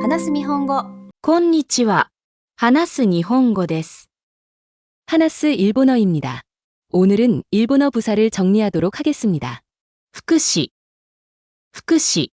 話す日本語。こんにちは。話す日本語です。하나스 일본어입니다. 오늘은 일본어 부사를 정리하도록 하겠습니다. 福祉。福祉。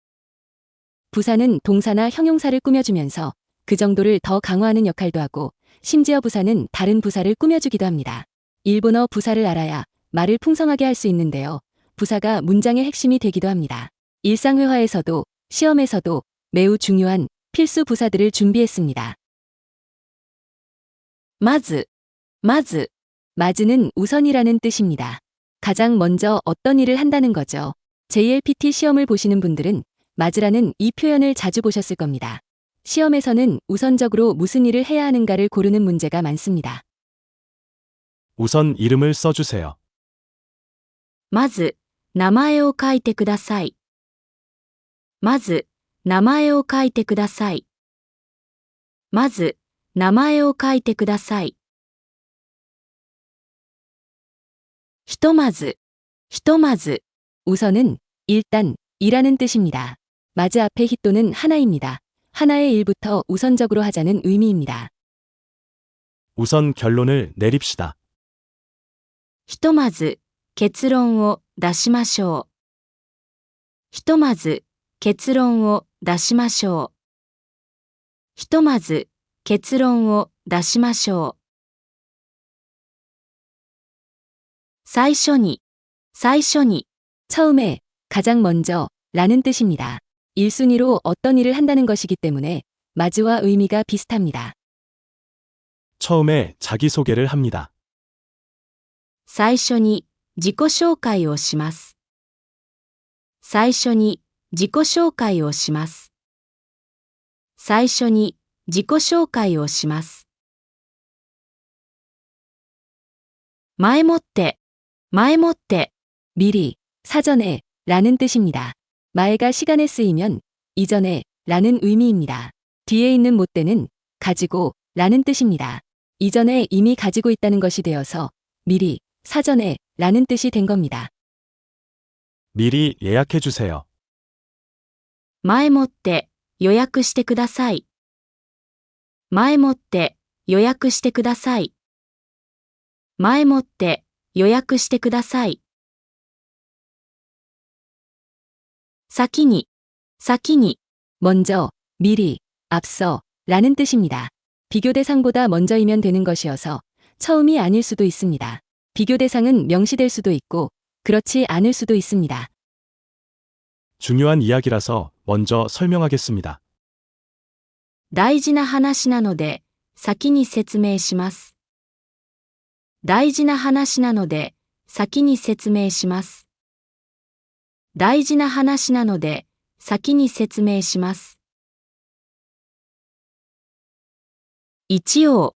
부사는 동사나 형용사를 꾸며주면서 그 정도를 더 강화하는 역할도 하고 심지어 부사는 다른 부사를 꾸며주기도 합니다. 일본어 부사를 알아야 말을 풍성하게 할 수 있는데요. 부사가 문장의 핵심이 되기도 합니다. 일상회화에서도 시험에서도 매우 중요한 필수 부사들을 준비했습니다. まず、 마즈는 우선이라는 뜻입니다. 가장 먼저 어떤 일을 한다는 거죠. JLPT 시험을 보시는 분들은 마즈라는 이 표현을 자주 보셨을 겁니다. 시험에서는 우선적으로 무슨 일을 해야 하는가를 고르는 문제가 많습니다. 우선 이름을 써주세요. まず、名前を書いてください。まず、名前を書いてください。まず、名前を書いてください。ひとまず、 우선은 일단 이라는 뜻입니다. 마즈 앞에 히토는 하나입니다. 하나의 일부터 우선적으로 하자는 의미입니다. 우선 결론을 내립시다. ひとまず、結論を出しましょう。ひとまず、結論を出しましょう。ひとまず、結論を出しましょう。最初に、 처음에, 가장 먼저 라는 뜻입니다. 1순위로 어떤 일을 한다는 것이기 때문에 마즈와 의미가 비슷합니다. 처음에 자기소개를 합니다. 最初に自己紹介をします。最初に自己紹介をします。最初に自己紹介をします。前もって、미리, 사전에 라는 뜻입니다. 마에가 시간에 쓰이면 이전에 라는 의미입니다. 뒤에 있는 못때는 가지고 라는 뜻입니다. 이전에 이미 가지고 있다는 것이 되어서 미리, 사전에 라는 뜻이 된 겁니다. 미리 예약해주세요. 前もって予約してください。前もって予約してください。前もって予約してください。先に、 먼저, 미리, 앞서 라는 뜻입니다. 비교대상보다 먼저이면 되는 것이어서 처음이 아닐 수도 있습니다. 비교대상은 명시될 수도 있고 그렇지 않을 수도 있습니다. 중요한 이야기라서 먼저 설명하겠습니다. 大事な話なので先に説明します。大事な話なので先に説明します。大事な話なので先に説明します。一応、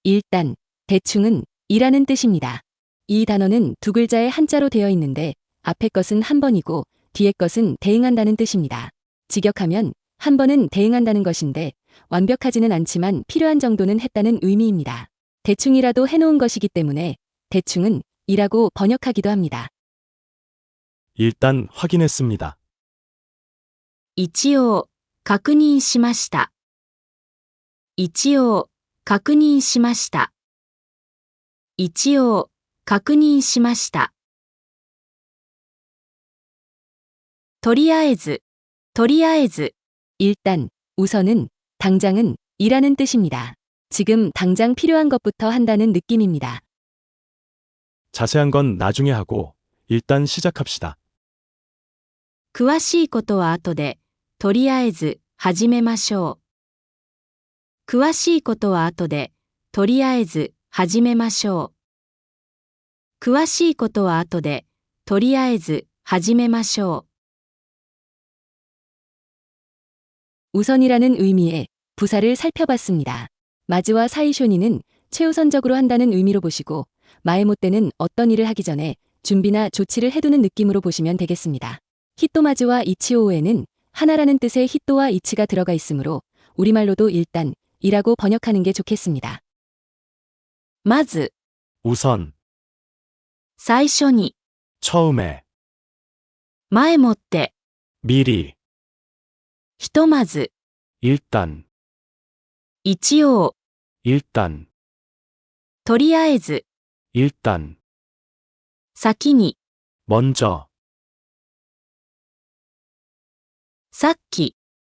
일단, 대충은 이라는 뜻입니다. 이 단어는 두 글자의 한자로 되어 있는데 앞에 것은 한 번이고 뒤에 것은 대응한다는 뜻입니다. 직역하면 한 번은 대응한다는 것인데 완벽하지는 않지만 필요한 정도는 했다는 의미입니다. 대충이라도 해놓은 것이기 때문에 대충은 이라고 번역하기도 합니다. 일단 확인했습니다. 一応、確認しました。一応、確認しました。一応、確認しました。とりあえず、 일단, 우선은, 당장은 이라는 뜻입니다. 지금 당장 필요한 것부터 한다는 느낌입니다. 자세한 건 나중에 하고 일단 시작합시다. 詳しいことは後で、とりあえず始めましょう。詳しいことは後で、とりあえず始めましょう。詳しいことは後で、とりあえず始めましょう。 우선이라는 의미의 부사를 살펴봤습니다. 마즈와 사이쇼니는 최우선적으로 한다는 의미로 보시고 마에모떼는 어떤 일을 하기 전에 준비나 조치를 해두는 느낌으로 보시면 되겠습니다. 히토마즈와 이치오우에는 하나라는 뜻의 히토와 이치가 들어가 있으므로 우리말로도 일단 이라고 번역하는 게 좋겠습니다. まず、 우선, 最初に、 처음에, 前もって、 미리, ひとまず、 일단, 一応、 일단, とりあえず、 일단, 先に、 먼저, さっき、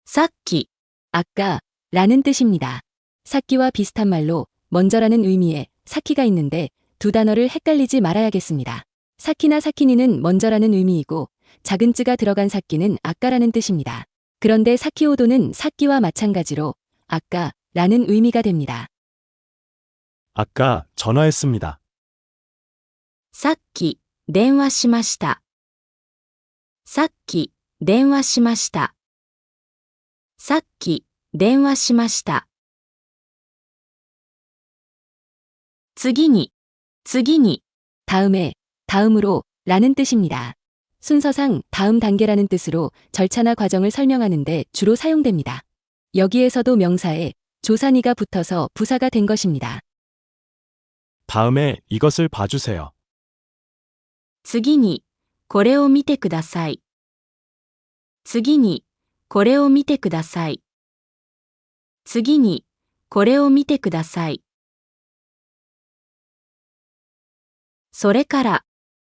さっき、 아까 라는 뜻입니다. 사키와 비슷한 말로 먼저라는 의미의 사키가 있는데 두 단어를 헷갈리지 말아야겠습니다. 사키나 사키니는 먼저라는 의미이고 작은 쯔가 들어간 사키는 아까라는 뜻입니다. 그런데 사키오도는 사키와 마찬가지로 아까라는 의미가 됩니다. 아까 전화했습니다. さっき、電話しました。さっき、電話しました。さっき、電話しました。次に、次に、 다음에, 다음으로 라는 뜻입니다. 순서상 다음 단계라는 뜻으로 절차나 과정을 설명하는데 주로 사용됩니다. 여기에서도 명사에 조사니가 붙어서 부사가 된 것입니다. 다음에 이것을 봐주세요. 次に、これを見てください。次に、これを見てください。次に、これを見てください。それから、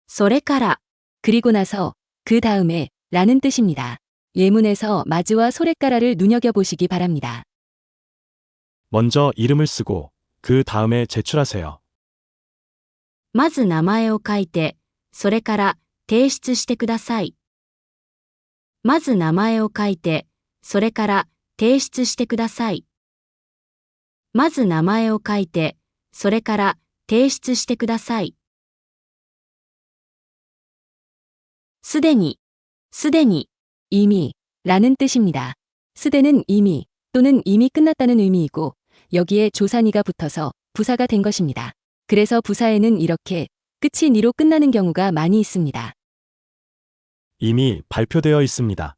それから、 그리고 나서, 그 다음에 라는 뜻입니다. 예문에서 마즈와 소레까라를 눈여겨보시기 바랍니다. 먼저 이름을 쓰고 그 다음에 제출하세요. まず名前を書いて、それから提出してください。まず名前を書いて、それから提出してください。まず名前を書いて、それから提出してください。すでに、すでに、 이미 라는 뜻입니다. 스대는 이미 또는 이미 끝났다는 의미이고 여기에 조사니가 붙어서 부사가 된 것입니다. 그래서 부사에는 이렇게 끝이 니로 끝나는 경우가 많이 있습니다. 이미 발표되어 있습니다.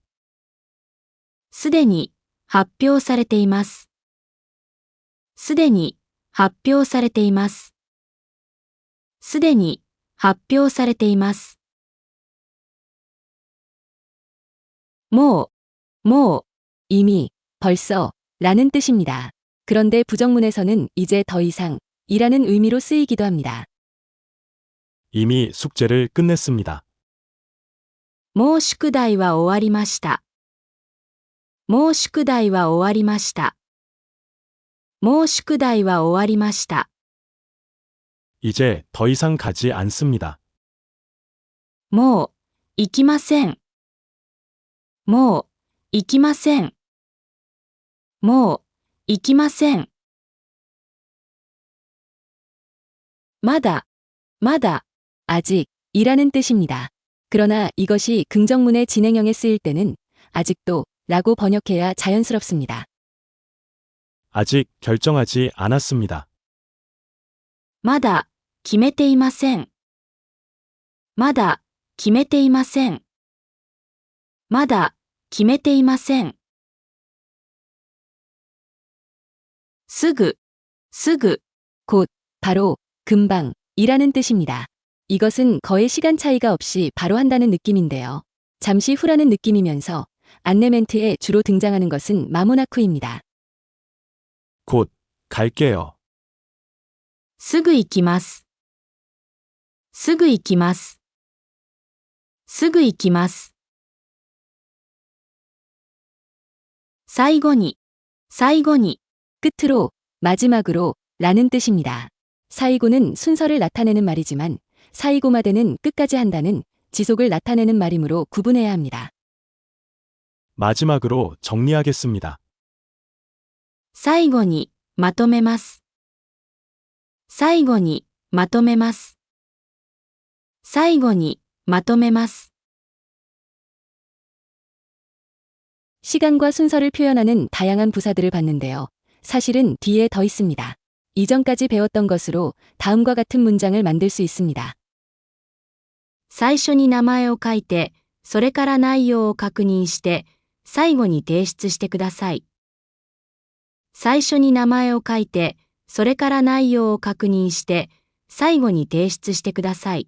すでに発表されています。すでに発表されています。すでに発表されています。もう、もう、 이미, 벌써 라는 뜻입니다. 그런데 부정문에서는 이제 더 이상 이라는 의미로 쓰이기도 합니다. 이미 숙제를 끝냈습니다. もう宿題は終わりました。もう宿題は終わりました。もう宿題は終わりました。 이제 더 이상 가지 않습니다. もう、行きません。もう、行きません。もう、行きません。まだ、まだ、 아직 이라는 뜻입니다. 그러나 이것이 긍정문의 진행형에 쓰일 때는 아직도 라고 번역해야 자연스럽습니다. 아직 결정하지 않았습니다. まだ、決めていません。まだ、決めていません。まだ、決めていません。すぐ、すぐ、 곧, 바로, 금방 이라는 뜻입니다. 이것은 거의 시간 차이가 없이 바로 한다는 느낌인데요. 잠시 후라는 느낌이면서 안내 멘트에 주로 등장하는 것은 마모나쿠입니다. 곧 갈게요. すぐ行きます。すぐ行きます。すぐ行きます。最後に、最後に、 끝으로, 마지막으로 라는 뜻입니다. 사이고는 순서를 나타내는 말이지만 사이고마데는 끝까지 한다는 지속을 나타내는 말이므로 구분해야 합니다. 마지막으로 정리하겠습니다. 最後に、まとめます。最後に、まとめます。最後に、まとめます。 시간과 순서를 표현하는 다양한 부사들을 봤는데요. 사실은 뒤에 더 있습니다. 이전까지 배웠던 것으로 다음과 같은 문장을 만들 수 있습니다. 最初に名前を書いて、それから内容を確認して、最後に提出してください。最初に名前を書いて、それから内容を確認して、最後に提出してください。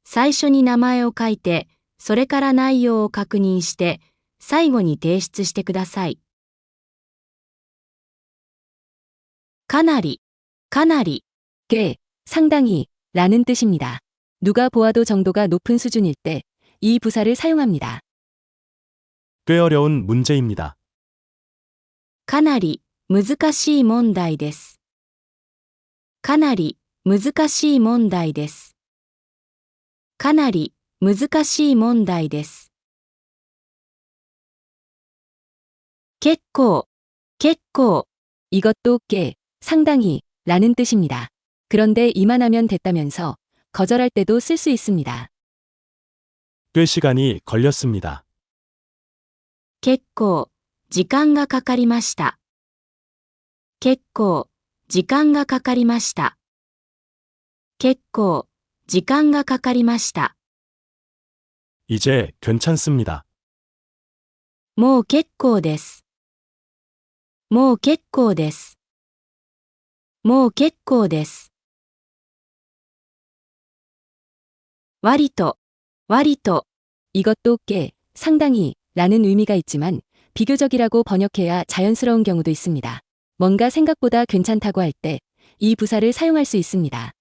最初に名前を書いて、それから内容を確認して、最後に提出してください。かなり、かなり、 꽤, 상당히 라는 뜻입니다. 누가 보아도 정도가 높은 수준일 때 이 부사를 사용합니다. 꽤 어려운 문제입니다. かなり難しい問題です。かなり難しい問題です。かなり難しい問題です。結構、結構、 이것도 꽤, 상당히 라는 뜻입니다. 그런데 이만하면 됐다면서 거절할 때도 쓸 수 있습니다. 꽤 시간이 걸렸습니다. 結構、時間がかかりました。結構、時間がかかりました。結構、時間がかかりました。 이제 괜찮습니다. もう結構です。もう結構です。もう結構です。割と、割と、 이것도 꽤, 상당히 라는 의미가 있지만 비교적이라고 번역해야 자연스러운 경우도 있습니다. 뭔가 생각보다 괜찮다고 할 때 이 부사를 사용할 수 있습니다.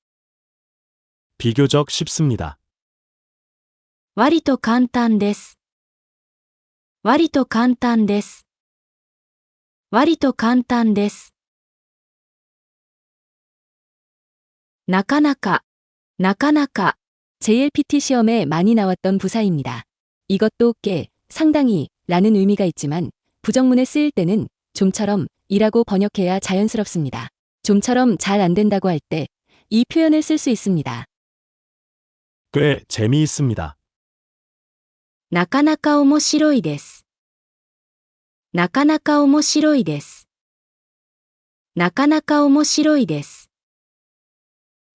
비교적 쉽습니다. 割と簡単です。割と簡単です。割と簡単です。なかなか、なかなか、 JLPT 시험에 많이 나왔던 부사입니다. 이것도 꽤, 상당히 라는 의미가 있지만 부정문에 쓰일 때는 좀처럼 이라고 번역해야 자연스럽습니다. 좀처럼 잘 안 된다고 할 때 이 표현을 쓸 수 있습니다. 꽤 재미있습니다. なかなか面白いです。なかなか面白いです。なかなか面白いです。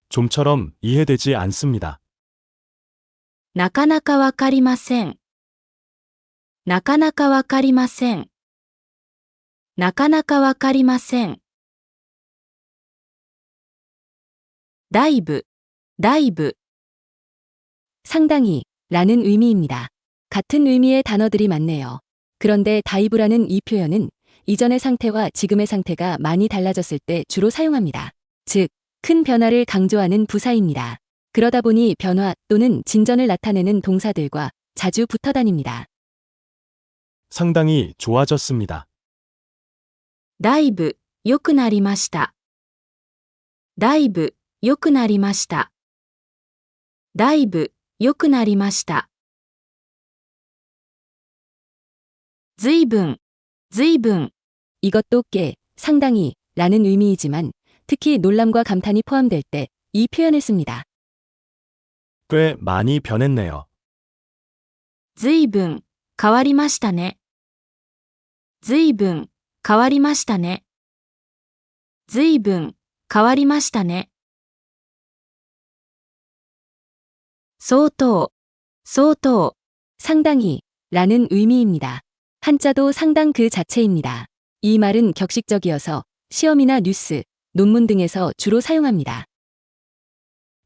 좀처럼 이해되지 않습니다. なかなかわかりません。なかなかわかりません。なかなかわかりません。だいぶ、だいぶ、 상당히 라는 의미입니다. 같은 의미의 단어들이 많네요. 그런데 다이브라는 이 표현은 이전의 상태와 지금의 상태가 많이 달라졌을 때 주로 사용합니다. 즉, 큰 변화를 강조하는 부사입니다. 그러다 보니 변화 또는 진전을 나타내는 동사들과 자주 붙어 다닙니다. 상당히 좋아졌습니다. だいぶ、良くなりました。だいぶ、良くなりました。だいぶ、良くなりました。ずいぶん、ずいぶん、 이것도 꽤, 상당히 라는 의미이지만 특히 놀람과 감탄이 포함될 때 이 표현을 씁니다. 꽤 많이 변했네요. ずいぶん、変わりましたね。ずいぶん、変わりましたね。ずいぶん、変わりましたね。相当、相当、 상당히 라는 의미입니다. 한자도 상당 그 자체입니다. 이 말은 격식적이어서 시험이나 뉴스, 논문 등에서 주로 사용합니다.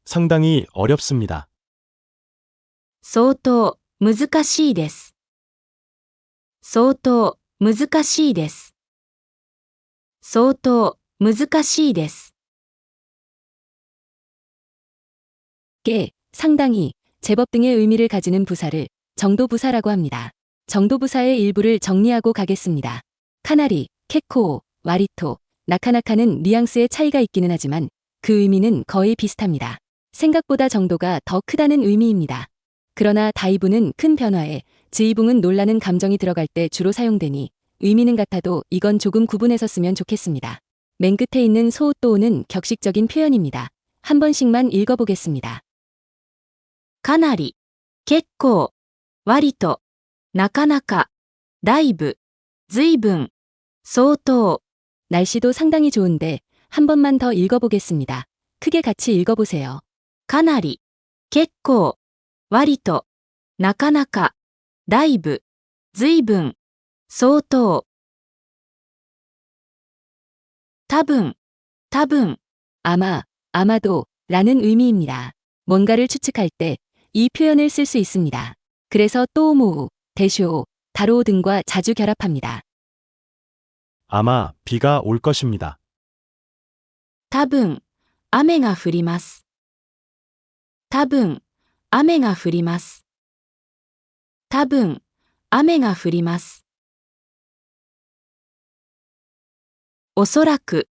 상당히 어렵습니다. 相当、難しいです。相当、難しいです。相当、難しいです。 꽤, 상당히, 제법 등의 의미를 가지는 부사를 정도부사라고 합니다. 정도부사의 일부를 정리하고 가겠습니다. 카나리, 케코오, 와리토, 나카나카는 뉘앙스의 차이가 있기는 하지만 그 의미는 거의 비슷합니다. 생각보다 정도가 더 크다는 의미입니다. 그러나 다이브는 큰 변화에, 즈이붕은 놀라는 감정이 들어갈 때 주로 사용되니 의미는 같아도 이건 조금 구분해서 쓰면 좋겠습니다. 맨 끝에 있는 소우또우는 격식적인 표현입니다. 한 번씩만 읽어보겠습니다. かなり、結構、割と、なかなか、だいぶ、ずいぶん、相当. 날씨도 상당히 좋은데 한 번만 더 읽어보겠습니다. 크게 같이 읽어보세요. かなり、結構、割と、なかなか、だいぶ、ずいぶん、相当. 多分、多分, 아마, 아마도 라는 의미입니다. 뭔가를 추측할 때 이 표현을 쓸 수 있습니다. 그래서 또모우, 대쇼, 다로 등과 자주 결합합니다. 아마 비가 올 것입니다. 多分、雨が降ります。多分、雨が降ります。多分、雨が降ります。おそらく、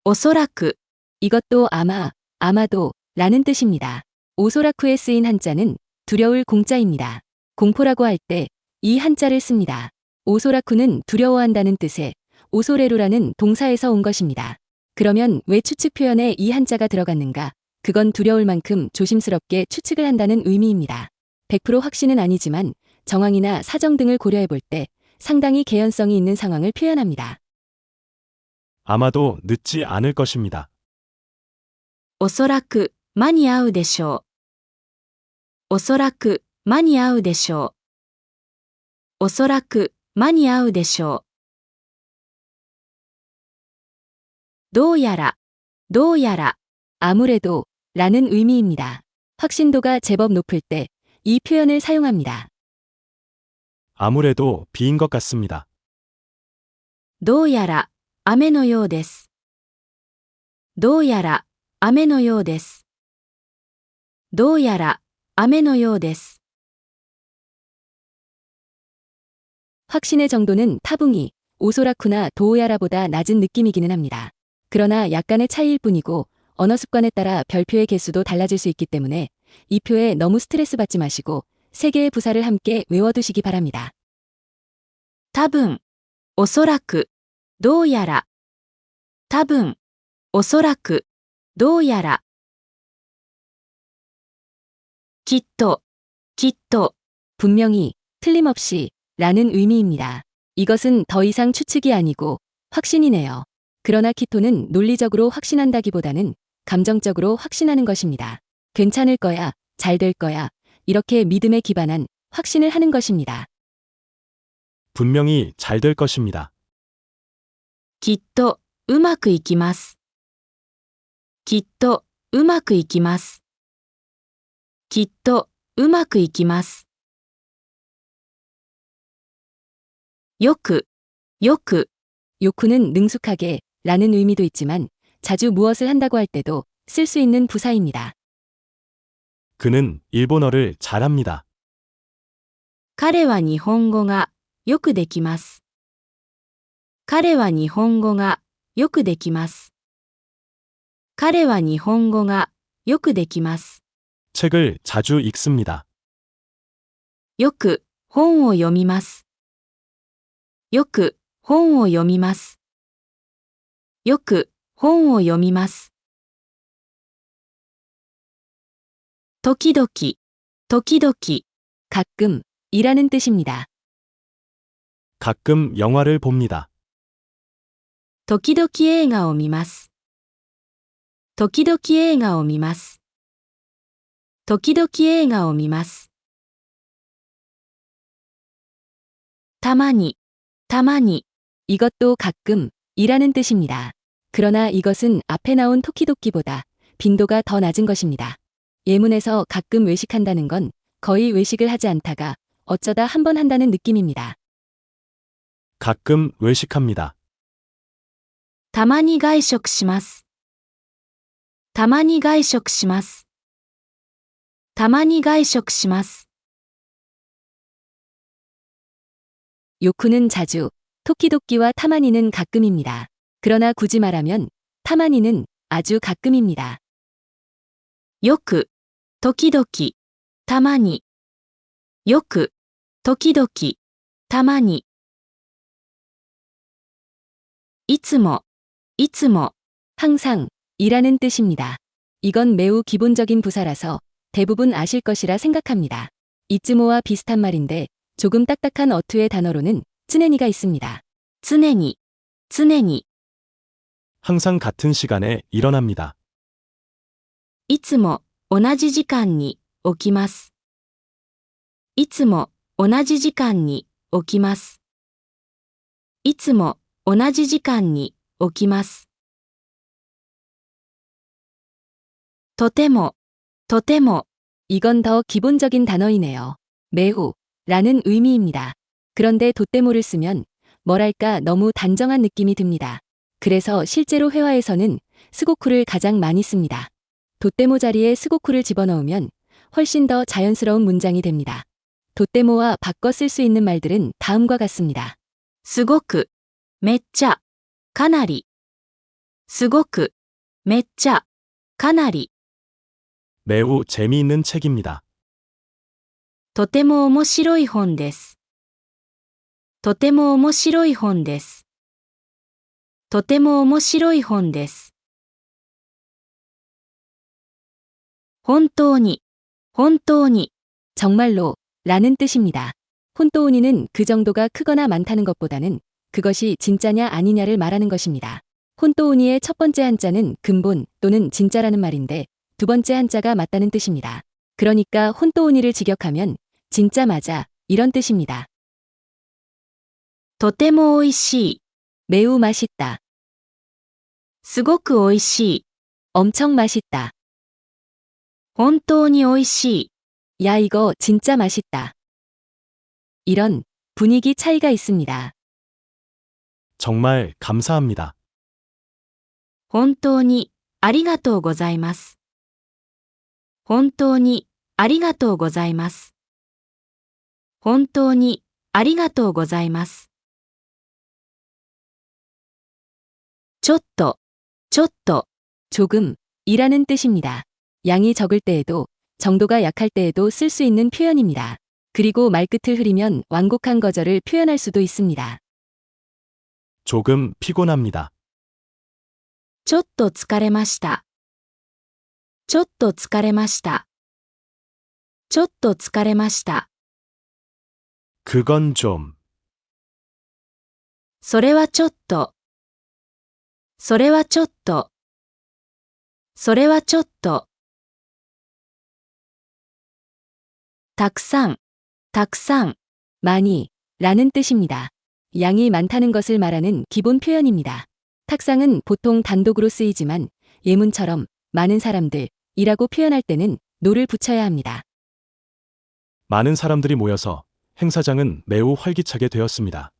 おそらく。 이것도 아마, 아마도 라는 뜻입니다. 오소라쿠에 쓰인 한자는 두려울 공자입니다. 공포라고 할 때 이 한자를 씁니다. 오소라쿠는 두려워한다는 뜻의 오소레루라는 동사에서 온 것입니다. 그러면 왜 추측 표현에 이 한자가 들어갔는가? 그건 두려울 만큼 조심스럽게 추측을 한다는 의미입니다. 100% 확신은 아니지만 정황이나 사정 등을 고려해 볼 때 상당히 개연성이 있는 상황을 표현합니다. 아마도 늦지 않을 것입니다. おそらく間に合うでしょう。おそらく間に合うでしょう。おそらく間に合うでしょう。どうやら、どうやら。 아무래도 라는 의미입니다. 확신도가 제법 높을 때 이 표현을 사용합니다. 아무래도 비인 것 같습니다. どうやら雨のようです。どうやら雨のようです。どうやら雨のようです。 확신의 정도는 타붕이 오소라쿠나 도오야라보다 낮은 느낌이기는 합니다. 그러나 약간의 차이일 뿐이고 언어 습관에 따라 별표의 개수도 달라질 수 있기 때문에 이 표에 너무 스트레스 받지 마시고 3개의 부사를 함께 외워두시기 바랍니다. 多分、おそらく、どうやら。多分、おそらく、どうやら。きっと、きっと。 분명히, 틀림없이 라는 의미입니다. 이것은 더 이상 추측이 아니고 확신이네요. 그러나 키토는 논리적으로 확신한다기보다는 감정적으로 확신하는 것입니다. 괜찮을 거야, 잘 될 거야, 이렇게 믿음에 기반한 확신을 하는 것입니다. 분명히 잘 될 것입니다. きっと、うまくいきます。きっと、うまくいきます。きっと、うまくいきます。よく、よく。 요쿠는 능숙하게 라는 의미도 있지만 자주 무엇을 한다고 할 때도 쓸 수 있는 부사입니다. 그는 일본어를 잘합니다. 彼は日本語がよくできます。彼は日本語がよくできます。彼は日本語がよくできます。 책을 자주 읽습니다. よく本を読みます。よく本を読みます。よく本を読みます。時々、時々。 가끔 이라는 뜻입니다. 가끔 영화를 봅니다. 時々映画を見ます。時々映画を見ます。時々映画を見ます。たまに、たまに。 이것도 가끔 이라는 뜻입니다. 그러나 이것은 앞에 나온 토키도키보다 빈도가 더 낮은 것입니다. 예문에서 가끔 외식한다는 건 거의 외식을 하지 않다가 어쩌다 한번 한다는 느낌입니다. 가끔 외식합니다. たまに外食します。たまに外食します。たまに外食します。 요쿠는 자주, 토키도키와 타마니는 가끔입니다. 그러나 굳이 말하면 타마니는 아주 가끔입니다. よく、時々、たまに。よく、時々、たまに。いつも、いつも。 항상 이라는 뜻입니다. 이건 매우 기본적인 부사라서 대부분 아실 것이라 생각합니다. 이츠모와 비슷한 말인데 조금 딱딱한 어투의 단어로는 쯔네니가 있습니다. 常に、常に。 항상 같은 시간에 일어납니다. いつも同じ時間に起きます。いつも同じ時間に起きます。いつも同じ時間に起きます。とても、とても。 이건 더 기본적인 단어이네요. 매우 라는 의미입니다. 그런데 돛대모를 쓰면 뭐랄까 너무 단정한 느낌이 듭니다. 그래서 실제로 회화에서는 스고쿠를 가장 많이 씁니다. 돛대모 자리에 스고쿠를 집어넣으면 훨씬 더 자연스러운 문장이 됩니다. 돛대모와 바꿔 쓸 수 있는 말들은 다음과 같습니다. すごく、めっちゃ、かなり。すごく、めっちゃ、かなり。 매우 재미있는 책입니다. とても面白い本です。とても面白い本です。とても面白い本です。本当に、本当に。 정말로 라는 뜻입니다. 혼또오니는 그 정도가 크거나 많다는 것보다는 그것이 진짜냐 아니냐를 말하는 것입니다. 혼또오니의 첫 번째 한자는 근본 또는 진짜라는 말인데 두 번째 한자가 맞다는 뜻입니다. 그러니까 혼또오니를 직역하면 진짜 맞아 이런 뜻입니다. とてもおいしい。 매우 맛있다. すごくおいしい。 엄청 맛있다. 本当においしい。 야 이거 진짜 맛있다. 이런 분위기 차이가 있습니다. 정말 감사합니다. 本当にありがとうございます。本当にありがとうございます。本当にありがとうございます。ちょっと、ちょっと。 조금 이라는 뜻입니다. 양이 적을 때에도 정도가 약할 때에도 쓸 수 있는 표현입니다. 그리고 말끝을 흐리면 완곡한 거절을 표현할 수도 있습니다. 조금 피곤합니다. ちょっと疲れました。ちょっと疲れました。ちょっと疲れました。 그건 좀. それはちょっと。それはちょっと。それはちょっと。たくさん、たくさん。 많이 라는 뜻입니다. 양이 많다는 것을 말하는 기본 표현입니다. 탁상은 보통 단독으로 쓰이지만 예문처럼 많은 사람들이라고 표현할 때는 노를 붙여야 합니다. 많은 사람들이 모여서 행사장은 매우 활기차게 되었습니다.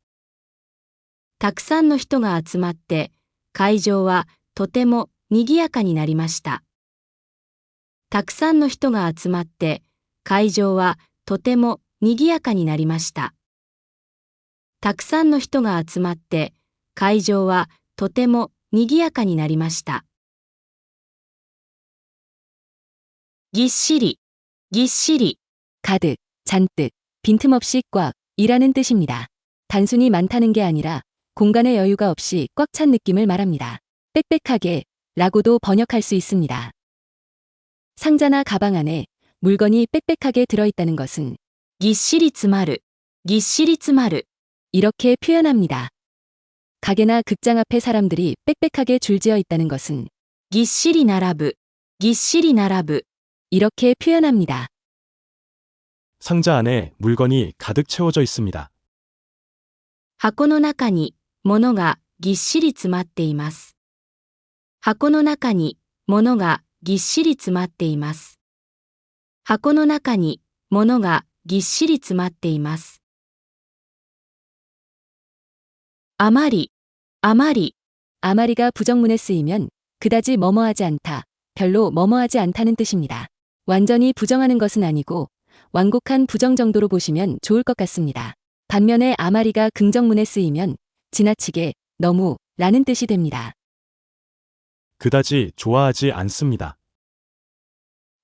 たくさんの人が集まって、会場はとても賑やかになりました。たくさんの人が集まって、会場はとても賑やかになりました。たくさんの人が集まって、会場はとても賑やかになりました。ぎっしり、ぎっしり。 가득, 잔뜩, 빈틈없이 꽉 이라는 뜻입니다. 단순히 많다는 게 아니라 공간의 여유가 없이 꽉 찬 느낌을 말합니다. 빽빽하게 라고도 번역할 수 있습니다. 상자나 가방 안에 물건이 빽빽하게 들어있다는 것은 ぎっしり詰まる、ぎっしり詰まる。 이렇게 표현합니다. 가게나 극장 앞에 사람들이 빽빽하게 줄지어 있다는 것은 ぎっしり並ぶ、ぎっしり並ぶ。 이렇게 표현합니다. 상자 안에 물건이 가득 채워져 있습니다. 箱の中に物がぎっしり詰まっています。箱の中に物がぎっしり詰まっています。箱の中に物がぎっしり詰まっています。あまり、あまり。 아마리가 부정문에 쓰이면 그다지 뭐뭐하지 않다, 별로 뭐뭐하지 않다는 뜻입니다. 완전히 부정하는 것은 아니고 완곡한 부정 정도로 보시면 좋을 것 같습니다. 반면에 아마리가 긍정문에 쓰이면 지나치게, 너무 라는 뜻이 됩니다. 그다지 좋아하지 않습니다.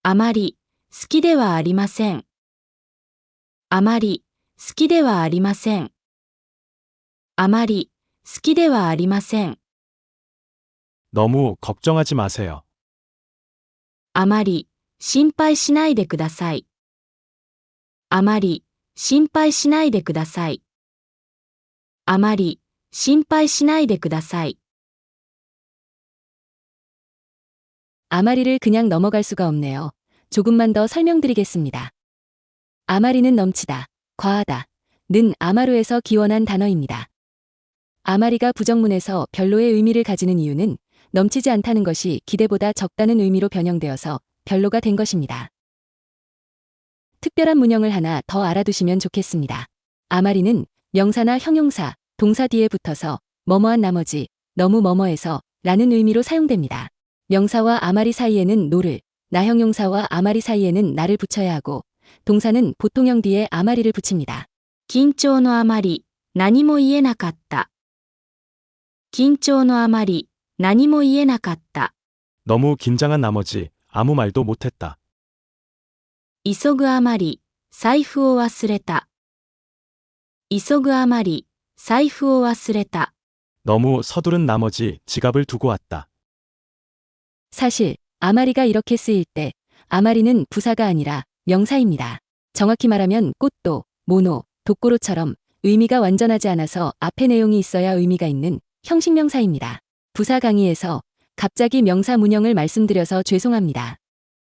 あまり好きではありません。あまり好きではありません。あまり好きではありません。 너무 걱정하지 마세요. あまり心配しないでください。あまり心配しないでください。あまり心配しないでください。 아마리를 그냥 넘어갈 수가 없네요. 조금만 더 설명드리겠습니다. 아마리는 넘치다, 과하다, 는 아마루에서 기원한 단어입니다. 아마리가 부정문에서 별로의 의미를 가지는 이유는 넘치지 않다는 것이 기대보다 적다는 의미로 변형되어서 별로가 된 것입니다. 특별한 문형을 하나 더 알아두시면 좋겠습니다. 아마리는 명사나 형용사, 동사 뒤에 붙어서 뭐뭐한 나머지, 너무 뭐뭐해서 라는 의미로 사용됩니다. 명사와 아마리 사이에는 노를, 나형용사와 아마리 사이에는 나를 붙여야 하고 동사는 보통형 뒤에 아마리를 붙입니다. 緊張のあまり、何も言えなかった。緊張のあまり、何も言えなかった。 너무 긴장한 나머지 아무 말도 못했다. 急ぐあまり、財布を忘れた。急ぐあまり、財布を忘れた。 너무 서두른 나머지 지갑을 두고 왔다. 사실 아마리가 이렇게 쓰일 때 아마리는 부사가 아니라 명사입니다. 정확히 말하면 꽃도, 모노, 독고로처럼 의미가 완전하지 않아서 앞에 내용이 있어야 의미가 있는 형식명사입니다. 부사 강의에서 갑자기 명사 문형을 말씀드려서 죄송합니다.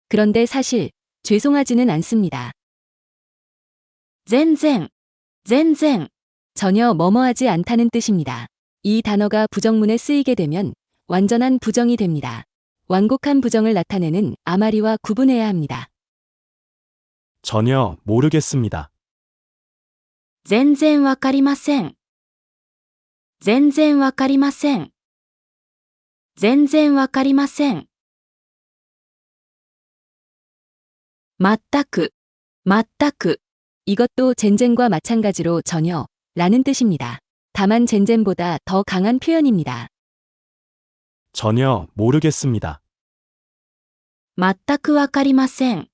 그런데 사실 죄송하지는 않습니다. 全然、全然。 전혀 뭐뭐하지 않다는 뜻입니다. 이 단어가 부정문에 쓰이게 되면 완전한 부정이 됩니다. 완곡한 부정을 나타내는 아마리와 구분해야 합니다. 전혀 모르겠습니다. 全然わかりません。全然わかりません。全然わかりません。全く、全く。 이것도 젠젠과 마찬가지로 전혀 라는 뜻입니다. 다만 젠젠보다 더 강한 표현입니다. 전혀 모르겠습니다. 全くわかりません。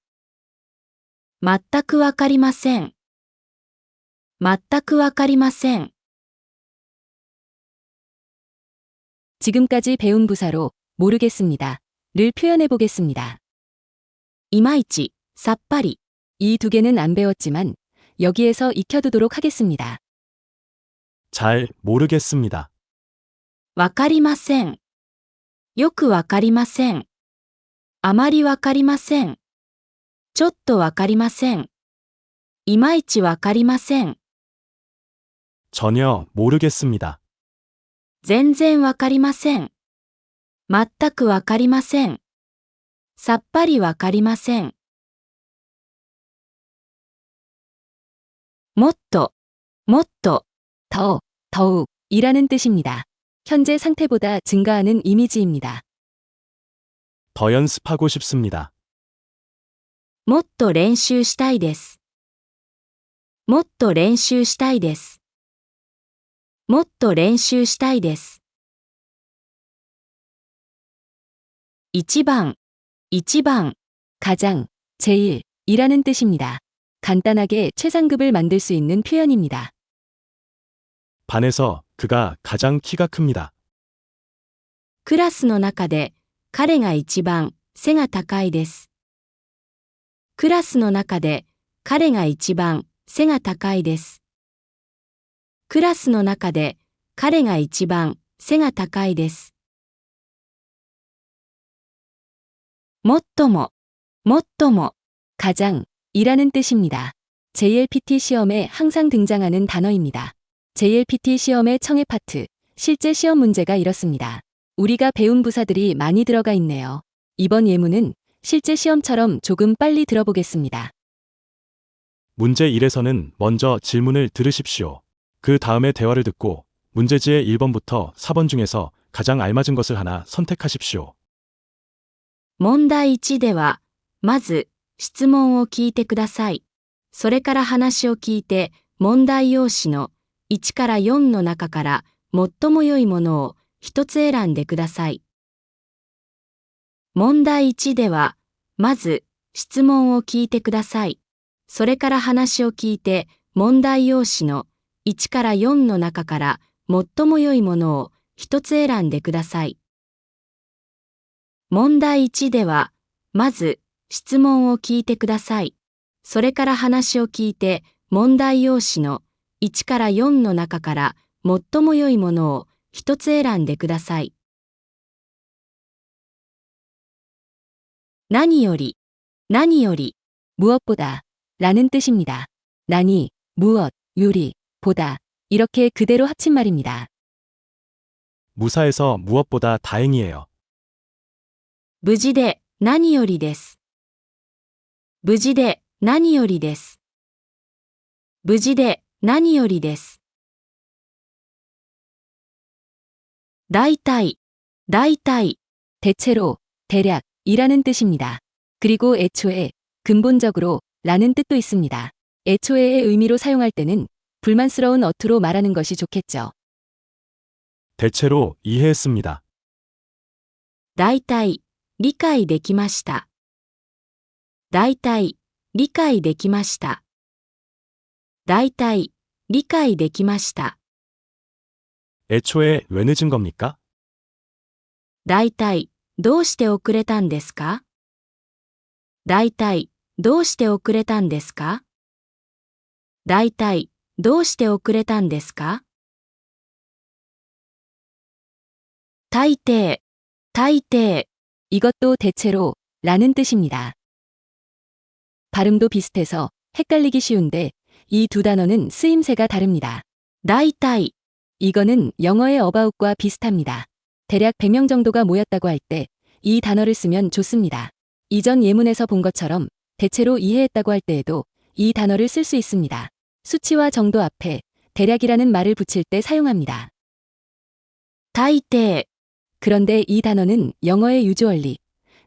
全くわかりません。全くわかりません。 지금까지 배운 부사로 모르겠습니다. 를 표현해 보겠습니다. いまいち、さっぱり。 이 두 개는 안 배웠지만 여기에서 익혀두도록 하겠습니다. 잘 모르겠습니다. わかりません。よくわかりません。あまりわかりません。ちょっとわかりません。いまいちわかりません。 전혀 모르겠습니다. 全然わかりません。全くわかりません。さっぱりわかりません。もっと、もっと。 더, 더욱 이라는 뜻입니다. 현재 상태보다 증가하는 이미지입니다. 더 연습하고 싶습니다. もっと練習したいです。もっと練習したいです。もっと練習したいです。一番、一番。 가장, 제일 이라는 뜻입니다. 간단하게 최상급을 만들 수 있는 표현입니다. 반에서 그가 가장 키가 큽니다. クラスの中で彼が一番背が高いです。クラスの中で彼が一番背が高いです。クラスの中で彼が一番背が高いです。もっとも、もっとも。 가장 이라는 뜻입니다. JLPT 시험에 항상 등장하는 단어입니다. JLPT 시험의 청해 파트, 실제 시험 문제가 이렇습니다. 우리가 배운 부사들이 많이 들어가 있네요. 이번 예문은 실제 시험처럼 조금 빨리 들어보겠습니다. 문제 1에서는 먼저 질문을 들으십시오. 그 다음에 대화를 듣고 문제지의 1번부터 4번 중에서 가장 알맞은 것을 하나 선택하십시오. 問題1では、まず質問を聞いてください。それから話を聞いて、問題用紙の1から4の中から最も良いものを一つ選んでください。問題1では、まず質問を聞いてください。それから話を聞いて、問題用紙の1から4の中から最も良いものを一つ選んでください。問題1では、まず質問を聞いてください。それから話を聞いて、問題用紙の1から4の中から最も良いものを一つ選んでください。何より、何より。 무엇보다 라는 뜻입니다. 나니, 무엇, 요리, 보다 이렇게 그대로 합친 말입니다. 무사해서 무엇보다 다행이에요. 無事で何よりです。無事で何よりです。無事で何よりです。大体、大体、 대체로, 대략, 이라는 뜻입니다. 그리고 애초에, 근본적으로, 라는 뜻도 있습니다. 애초에의 의미로 사용할 때는 불만스러운 어투로 말하는 것이 좋겠죠. 대체로 이해했습니다. 大体、理解できました。大体、理解できました。大体、理解できました。 애초에 왜 늦은 겁니까? 大体、どうして遅れたんですか？大体、どうして遅れたんですか？大体、どうして遅れたんですか？大抵、大抵、 이것도 대체로, 라는 뜻입니다. 발음도 비슷해서 헷갈리기 쉬운데 이 두 단어는 쓰임새가 다릅니다. 大体、 이거는 영어의 about과 비슷합니다. 대략 100명 정도가 모였다고 할 때 이 단어를 쓰면 좋습니다. 이전 예문에서 본 것처럼 대체로 이해했다고 할 때에도 이 단어를 쓸 수 있습니다. 수치와 정도 앞에 대략이라는 말을 붙일 때 사용합니다. 大抵、 그런데 이 단어는 영어의 usually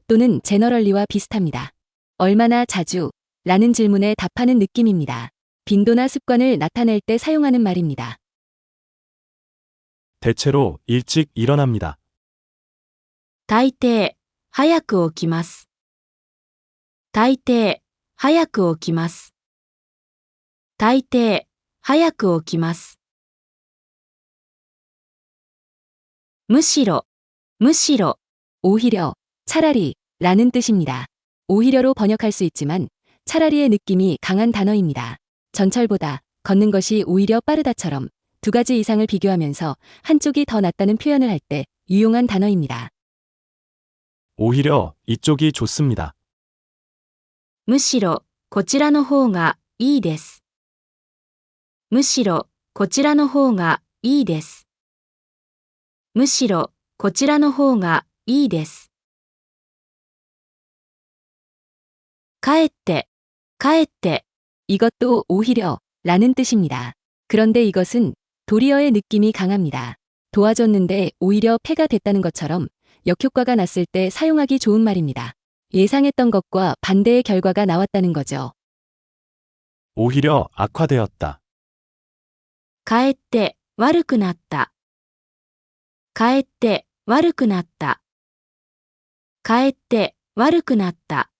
또는 generally와 비슷합니다. 얼마나 자주 라는 질문에 답하는 느낌입니다. 빈도나 습관을 나타낼 때 사용하는 말입니다. 대체로 일찍 일어납니다. 大抵、早く起きます。大抵、早く起きます。大抵、早く起きます。むしろ、むしろ、 오히려, 차라리 라는 뜻입니다. 오히려로 번역할 수 있지만 차라리의 느낌이 강한 단어입니다. 전철보다 걷는 것이 오히려 빠르다처럼 두 가지 이상을 비교하면서 한쪽이 더 낫다는 표현을 할 때 유용한 단어입니다. 오히려 이쪽이 좋습니다. むしろ、こちらの方がいいです。むしろ、こちらの方がいいです。むしろ、こちらの方がいいです。かえって、かえって、 이것도 오히려 라는 뜻입니다. 그런데 이것은 도리어의 느낌이 강합니다. 도와줬는데 오히려 폐가 됐다는 것처럼 역효과가 났을 때 사용하기 좋은 말입니다. 예상했던 것과 반대의 결과가 나왔다는 거죠. 오히려 악화되었다. かえって悪くなった。かえって悪くなった。かえって悪くなった。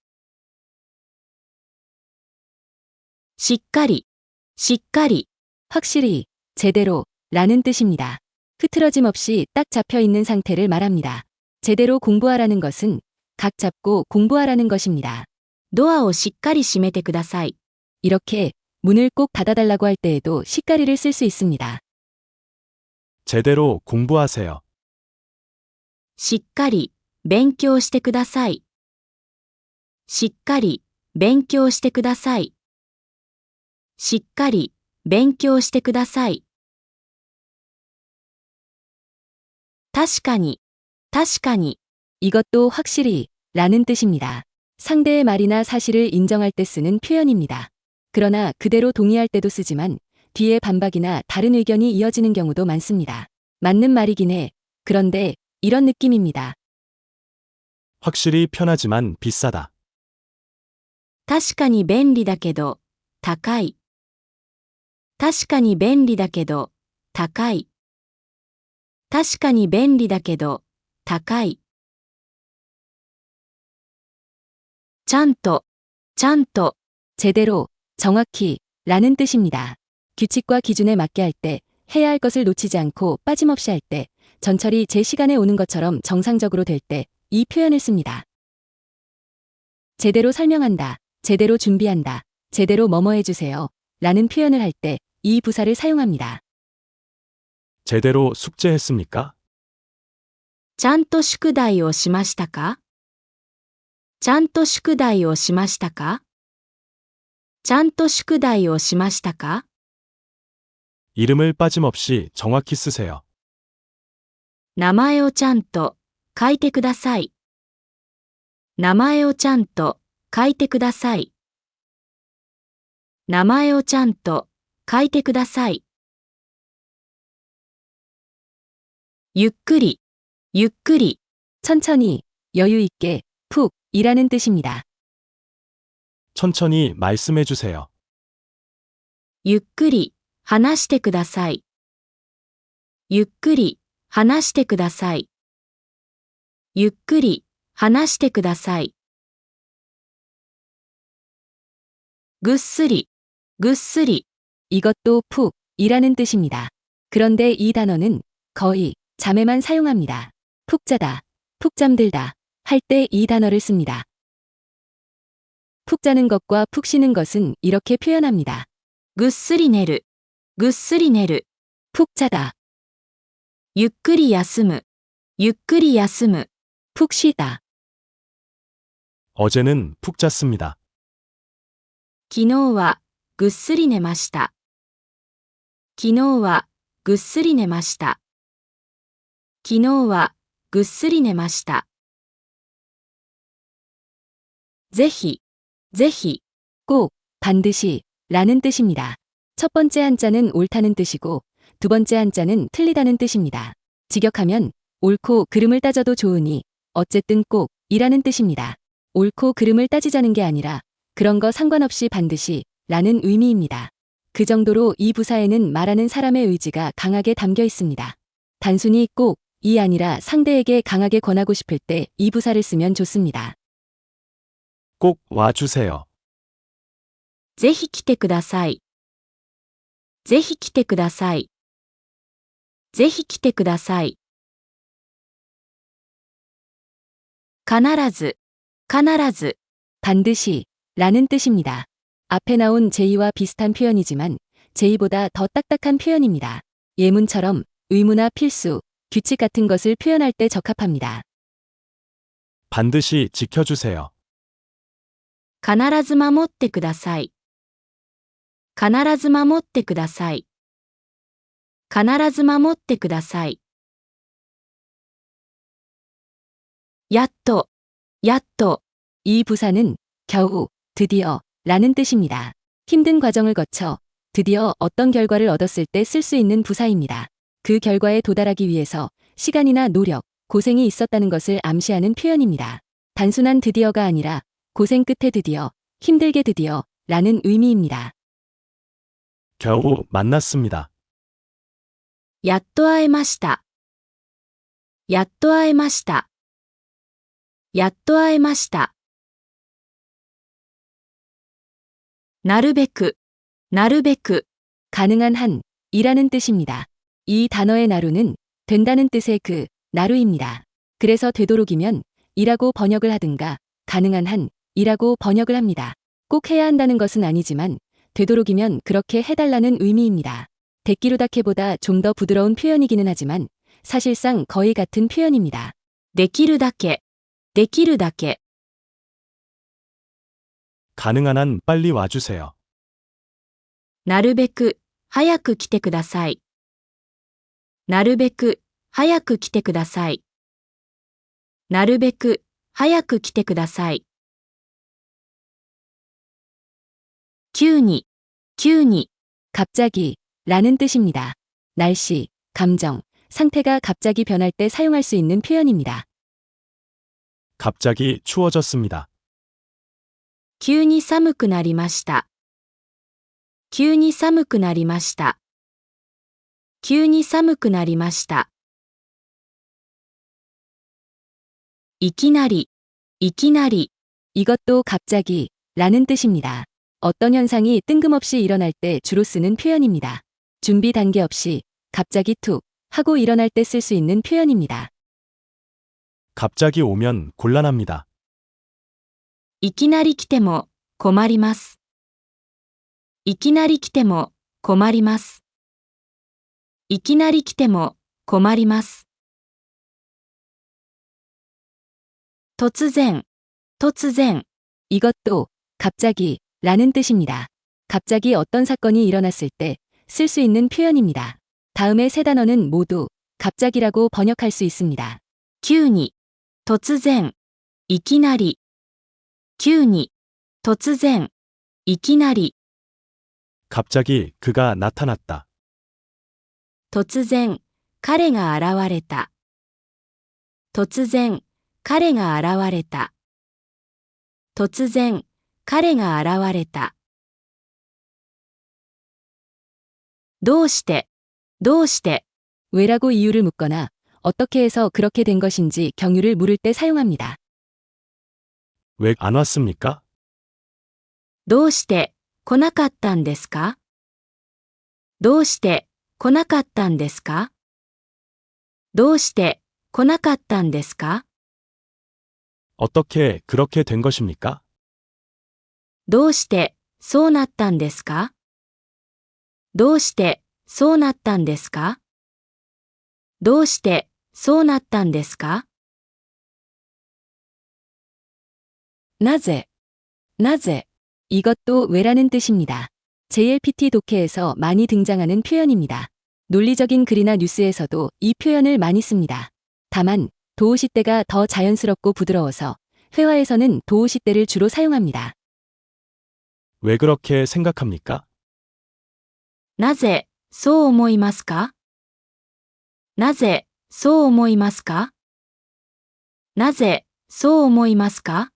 しっかり、しっかり、 확실히, 제대로 라는 뜻입니다. 흐트러짐 없이 딱 잡혀 있는 상태를 말합니다. 제대로 공부하라는 것은 각 잡고 공부하라는 것입니다. ドアをしっかり閉めてください。 이렇게 문을 꼭 닫아달라고 할 때에도 시까리를 쓸 수 있습니다. 제대로 공부하세요. しっかり勉強してください。しっかり勉強してください。しっかり勉強してください。確かに、確かに、 이것도 확실히 라는 뜻입니다. 상대의 말이나 사실을 인정할 때 쓰는 표현입니다. 그러나 그대로 동의할 때도 쓰지만 뒤에 반박이나 다른 의견이 이어지는 경우도 많습니다. 맞는 말이긴 해. 그런데 이런 느낌입니다. 확실히 편하지만 비싸다. 確かに便利だけど、高い。確かに便利だけど、高い。確かに便利だけど、高い。ちゃんと、ちゃんと、 제대로, 정확히 라는 뜻입니다. 규칙과 기준에 맞게 할 때, 해야 할 것을 놓치지 않고 빠짐없이 할 때, 전철이 제 시간에 오는 것처럼 정상적으로 될 때 이 표현을 씁니다. 제대로 설명한다, 제대로 준비한다, 제대로 뭐뭐 해주세요 라는 표현을 할 때 이 부사를 사용합니다. 제대로 숙제했습니까? ちゃんと宿題をしましたか？ちゃんと宿題をしましたか？ちゃんと宿題をしましたか？ 이름을 빠짐없이 정확히 쓰세요. 名前をちゃんと書いてください。名前をちゃんと書いてください。名前をちゃんと書いてください。ゆっくり、ゆっくり、 천천히, 여유 있게, 푹 이라는 뜻입니다. 천천히 말씀해 주세요. ゆっくり、話してください。ゆっくり、話してください。ゆっくり、話してください。ぐっすり、ぐっすり、 이것도 푹 이라는 뜻입니다. 그런데 이 단어는 거의 잠에만 사용합니다. 푹 자다, 푹 잠들다 할 때 이 단어를 씁니다. 푹 자는 것과 푹 쉬는 것은 이렇게 표현합니다. ぐっすり寝る、ぐっすり寝る。 푹 자다, ゆっくり休む、ゆっくり休む。 푹 쉬다, 어제는 푹 잤습니다. 昨日はぐっすり寝ました。昨日はぐっすり寝ました。昨日はぐっすり寝ました。ぜひ、ぜひ、 꼭, 반드시 라는 뜻입니다. 첫 번째 한자는 옳다는 뜻이고 두 번째 한자는 틀리다는 뜻입니다. 직역하면 옳고 그름을 따져도 좋으니 어쨌든 꼭 이라는 뜻입니다. 옳고 그름을 따지자는 게 아니라 그런 거 상관없이 반드시 라는 의미입니다. 그 정도로 이 부사에는 말하는 사람의 의지가 강하게 담겨 있습니다. 단순히 꼭 이 아니라 상대에게 강하게 권하고 싶을 때 이 부사를 쓰면 좋습니다. 꼭 와주세요. ぜひ来てください。ぜひ来てください。ぜひ来てください。必ず、必ず、 반드시 라는 뜻입니다. 앞에 나온 제의와 비슷한 표현이지만 제의보다 더 딱딱한 표현입니다. 예문처럼 의무나 필수, 규칙 같은 것을 표현할 때 적합합니다. 반드시 지켜주세요. 必ず守ってください。必ず守ってください。必ず守ってください。やっと、やっと、 이 부사는 겨우, 드디어 라는 뜻입니다. 힘든 과정을 거쳐 드디어 어떤 결과를 얻었을 때 쓸 수 있는 부사입니다. 그 결과에 도달하기 위해서 시간이나 노력, 고생이 있었다는 것을 암시하는 표현입니다. 단순한 드디어가 아니라 고생 끝에 드디어, 힘들게 드디어 라는 의미입니다. 겨우 만났습니다. やっと会えました。やっと会えました。やっと会えました。なるべく、なるべく、 가능한 한 이라는 뜻입니다. 이 단어의 나루는 된다는 뜻의 그 나루입니다. 그래서 되도록이면 이라고 번역을 하든가 가능한 한 이라고 번역을 합니다. 꼭 해야 한다는 것은 아니지만 되도록이면 그렇게 해달라는 의미입니다. 데키루다케보다 좀 더 부드러운 표현이기는 하지만 사실상 거의 같은 표현입니다. できるだけ、できるだけ、 가능한 한 빨리 와주세요. なるべく、早く来てください。なるべく、早く来てください。なるべく、早く来てください。急に、急に、 갑자기 라는 뜻입니다. 날씨, 감정, 상태가 갑자기 변할 때 사용할 수 있는 표현입니다. 갑자기 추워졌습니다. 急に寒くなりました。急に寒くなりました。急に寒くなりました。いきなり、いきなり、 이것도 갑자기 라는 뜻입니다. 어떤 현상이 뜬금없이 일어날 때 주로 쓰는 표현입니다. 준비 단계 없이 갑자기 툭 하고 일어날 때 쓸 수 있는 표현입니다. 갑자기 오면 곤란합니다. いきなり来ても困ります。いきなり来ても困ります。いきなり来ても困ります。突然、突然、 이것도 갑자기 라는 뜻입니다. 갑자기 어떤 사건이 일어났을 때 쓸 수 있는 표현입니다. 다음의 세 단어는 모두 갑자기라고 번역할 수 있습니다. 急に、突然、いきなり。急に、突然、いきなり。 갑자기 그가 나타났다. 突然、彼が現れた。突然、彼が現れた。突然、彼が現れた。どうして、どうして、 왜라고 이유를 묻거나 어떻게 해서 그렇게 된 것인지 경유를 물을 때 사용합니다. 왜 안 왔습니까? どうして来なかったんですか？どうして来なかったんですか？どうして来なかったんですか？ 어떻게 그렇게 된 것입니까? どうしてそうなったんですか？どうしてそうなったんですか？どうしてそうなったんですか？ なぜ, 이것도 왜라는 뜻입니다. JLPT 독해에서 많이 등장하는 표현입니다. 논리적인 글이나 뉴스에서도 이 표현을 많이 씁니다. 다만 도우시대가 더 자연스럽고 부드러워서 회화에서는 도우시대를 주로 사용합니다. 왜 그렇게 생각합니까? なぜそう思いますか？なぜそう思いますか？なぜそう思いますか？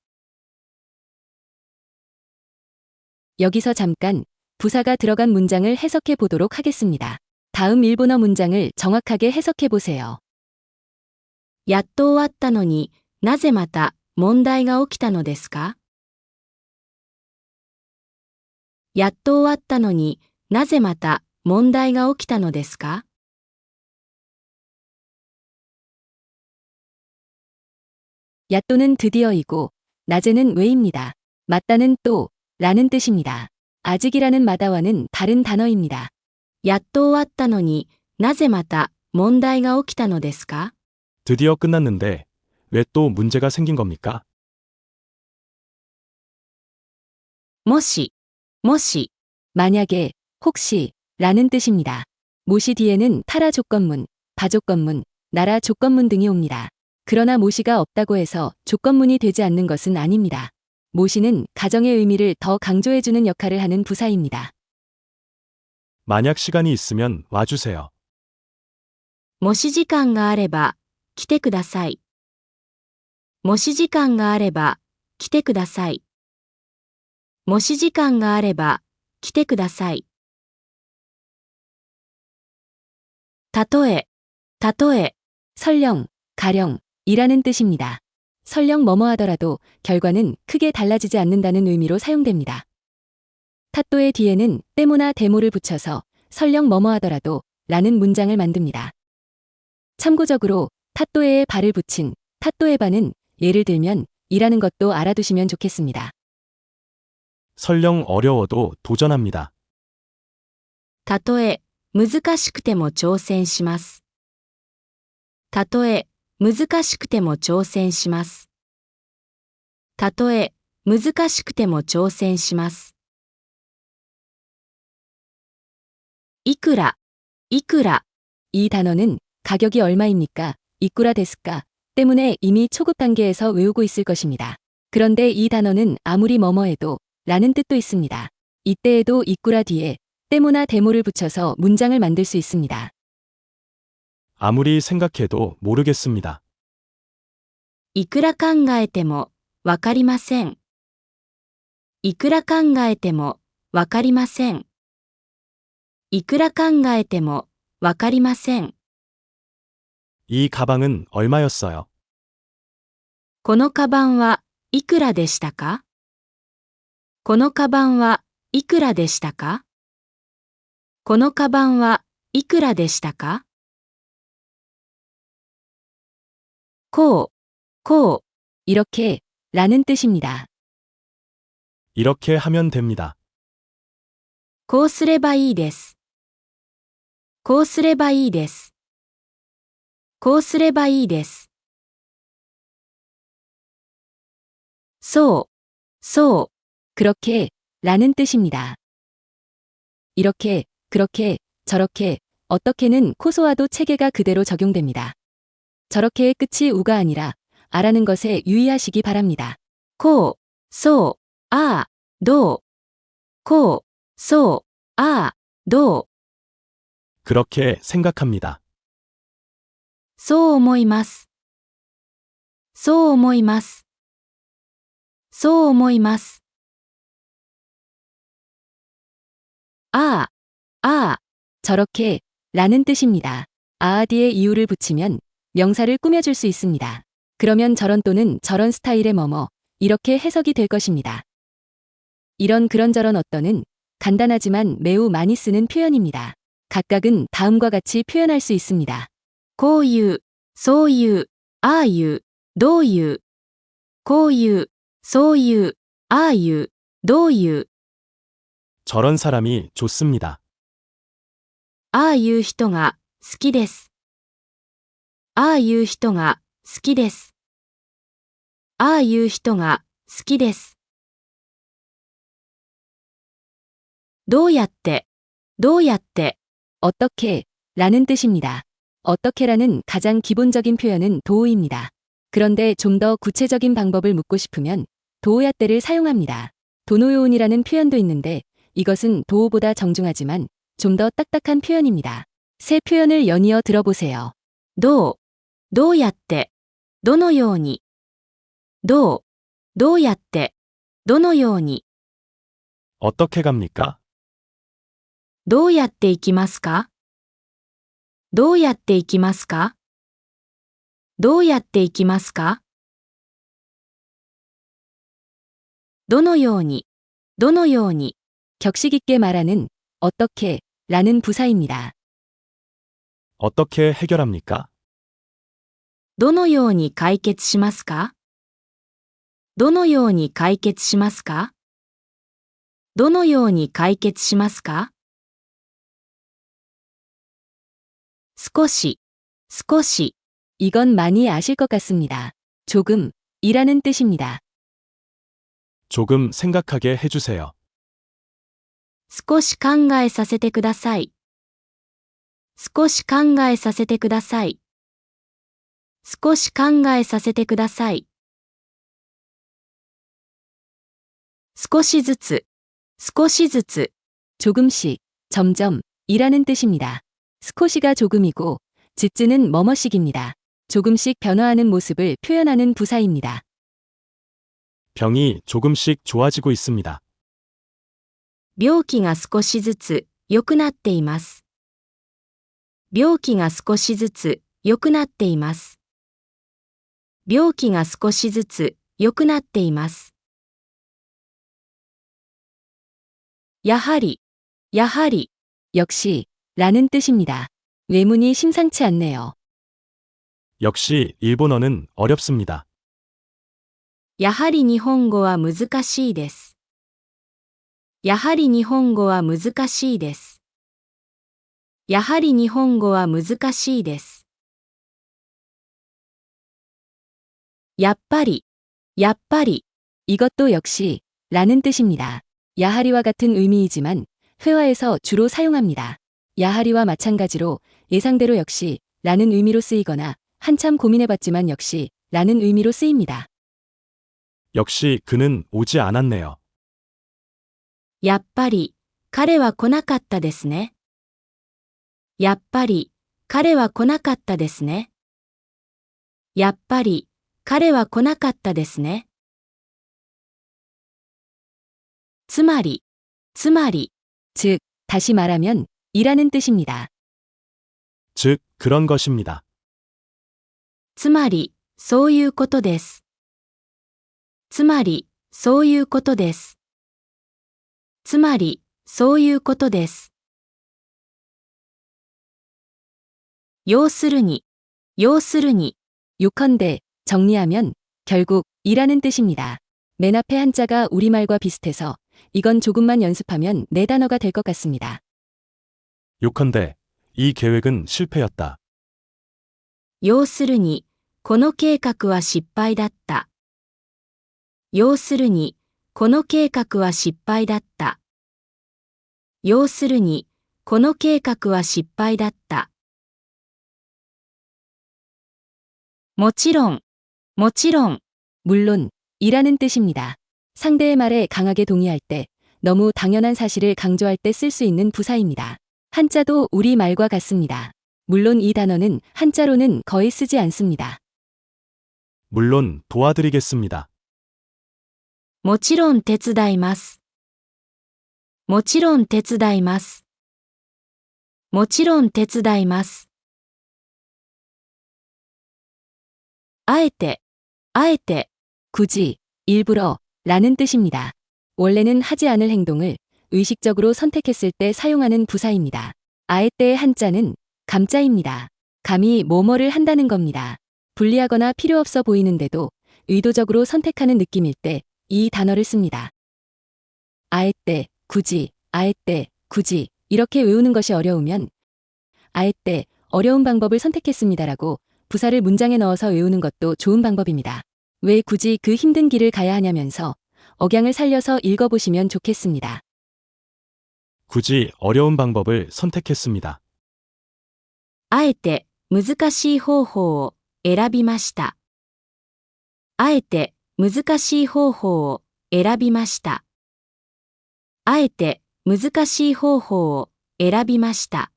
여기서 잠깐 부사가 들어간 문장을 해석해 보도록 하겠습니다. 다음 일본어 문장을 정확하게 해석해 보세요. やっと終わったのになぜまた問題が起きたのですか？やっと終わったのになぜまた問題が起きたのですか？ 야또는 드디어이고 낮에는 왜입니다. 맞다는 또 라는 뜻입니다. 아직이라는 마다와는 다른 단어입니다. やっと終わったのになぜまた問題が起きたのですか？ 드디어 끝났는데 왜 또 문제가 생긴 겁니까? もし、만약에, 혹시 라는 뜻입니다. 모시 뒤에는 타라 조건문, 바조건문, 나라 조건문 등이 옵니다. 그러나 모시가 없다고 해서 조건문이 되지 않는 것은 아닙니다. 모시는 가정의 의미를 더 강조해주는 역할을 하는 부사입니다. 만약 시간이 있으면 와주세요. もし時間があれば来てください。もし時間があれば来てください。もし時間があれば来てください。たとえ、설령, 가령, 이라는 뜻입니다. 설령 뭐뭐 하더라도 결과는 크게 달라지지 않는다는 의미로 사용됩니다. 타또의 뒤에는 때모나 데모를 붙여서 설령 뭐뭐 하더라도 라는 문장을 만듭니다. 참고적으로 타또에에 발을 붙인 타또에바는 예를 들면 이라는 것도 알아두시면 좋겠습니다. 설령 어려워도 도전합니다. たとえ難しくても挑戦します。たとえ難しくても挑戦します。たとえ難しくても挑戦します。いくら、 이 단어는 가격이 얼마입니까? 이꾸라 데스까? 때문에 이미 초급 단계에서 외우고 있을 것입니다. 그런데 이 단어는 아무리 뭐뭐해도 라는 뜻도 있습니다. 이때에도 이꾸라 뒤에 때모나 데모를 붙여서 문장을 만들 수 있습니다. 아무리 생각해도 모르겠습니다. いくら考えてもわかりません。いくら考えてもわかりません。いくら考えてもわかりません。 이 가방은 얼마였어요? このカバンはいくらでしたか？このカバンはいくらでしたか？このカバンはいくらでしたか？こう、 이렇게 라는 뜻입니다. 이렇게 하면 됩니다. こうすればいいです。こうすればいいです。こうすればいいです。そう、 그렇게 라는 뜻입니다. 이렇게, 그렇게, 저렇게, 어떻게는 코소아도 체계가 그대로 적용됩니다. 저렇게의 끝이 우가 아니라 아라는 것에 유의하시기 바랍니다. こう、そう、ああ、どう。こう、そう、ああ、どう。 그렇게 생각합니다. そう思います。そう思います。そう思います。아, 아, 저렇게 라는 뜻입니다. 아 뒤에 이유를 붙이면 명사를 꾸며줄 수 있습니다. 그러면 저런 또는 저런 스타일의 뭐뭐 이렇게 해석이 될 것입니다. 이런 그런저런 어떤은 간단하지만 매우 많이 쓰는 표현입니다. 각각은 다음과 같이 표현할 수 있습니다. こういう、そういう、ああいう、どういう。こういう、そういう、ああいう、どういう。 저런 사람이 좋습니다. ああいう人が好きです。ああいう人が好きです。ああいう人が好きです。どうやって、どうやって。 어떻게 라는 뜻입니다. 어떻게라는 가장 기본적인 표현은 도우입니다. 그런데 좀 더 구체적인 방법을 묻고 싶으면 도우야떼를 사용합니다. 도노요운이라는 표현도 있는데 이것은 도우보다 정중하지만 좀 더 딱딱한 표현입니다. 세 표현을 연이어 들어보세요. どうやって、どのように。どうやって、どのように。 어떻게 갑니까? どうやって行きますか？どうやって行きますか？どうやって行きますか？どのように、どのように。 격식 있게 말하는 어떻게 라는 부사입니다. 어떻게 해결합니까? どのように解決しますか？どのように解決しますか？どのように解決しますか？少し、少し。 이건 많이 아실 것 같습니다. 조금 이라는 뜻입니다. 조금 생각하게 해주세요. 少し考えさせてください。少し考えさせてください。少し考えさせてください。少しずつ、少しずつ。 조금씩, 점점 이라는 뜻입니다. 스코시가 조금이고 즈즈는 뭐뭐씩입니다. 조금씩 변화하는 모습을 표현하는 부사입니다. 병이 조금씩 좋아지고 있습니다. 病気が少しずつ良くなっています。病気が少しずつ良くなっています。病気が少しずつ良くなっています。やはり、やはり。 역시 라는 뜻입니다. 외문이 심상치 않네요. 역시 일본어는 어렵습니다. やはり日本語は難しいです。やはり日本語は難しいです。やはり日本語は難しいです。やっぱり、やっぱり。 이것도 역시 라는 뜻입니다. 야하리와 같은 의미이지만 회화에서 주로 사용합니다. 야하리와 마찬가지로 예상대로 역시 라는 의미로 쓰이거나 한참 고민해봤지만 역시 라는 의미로 쓰입니다. 역시 그는 오지 않았네요. やっぱり、彼は来なかったですね。やっぱり、彼は来なかったですね。やっぱり、彼は来なかったですね。つまり、つまり。 즉, 다시 말하면 이라는 뜻입니다. 즉, 그런 것입니다. つまり、そういうことです。つまり、そういうことです。つまり、そういうことです。要するに、要するに。 요컨대, 정리하면 결국 이라는 뜻입니다. 맨 앞에 한자가 우리말과 비슷해서 이건 조금만 연습하면 네 단어가 될 것 같습니다. 요컨대, 이 계획은 실패였다. 要するに、この計画は失敗だった。要するに、この計画は失敗だった。要するに、この計画は失敗だった。もちろん、もちろん。 물론, 이라는 뜻입니다. 상대의 말에 강하게 동의할 때, 너무 당연한 사실을 강조할 때 쓸 수 있는 부사입니다. 한자도 우리말과 같습니다. 물론 이 단어는 한자로는 거의 쓰지 않습니다. 물론 도와드리겠습니다. もちろん手伝います。もちろん手伝います。もちろん手伝います。あえて、あえて、 굳이, 일부러 라는 뜻입니다. 원래는 하지 않을 행동을 의식적으로 선택했을 때 사용하는 부사입니다. 아에때의 한자는 감자입니다. 감히 뭐뭐를 한다는 겁니다. 불리하거나 필요 없어 보이는데도 의도적으로 선택하는 느낌일 때 이 단어를 씁니다. 아에때, 굳이, 아에때, 굳이 이렇게 외우는 것이 어려우면 아에때, 어려운 방법을 선택했습니다라고 부사를 문장에 넣어서 외우는 것도 좋은 방법입니다. 왜 굳이 그 힘든 길을 가야 하냐면서 억양을 살려서 읽어보시면 좋겠습니다. 굳이 어려운 방법을 선택했습니다. あえて難しい方法を選びました。あえて難しい方法を選びました。あえて難しい方法を選びました。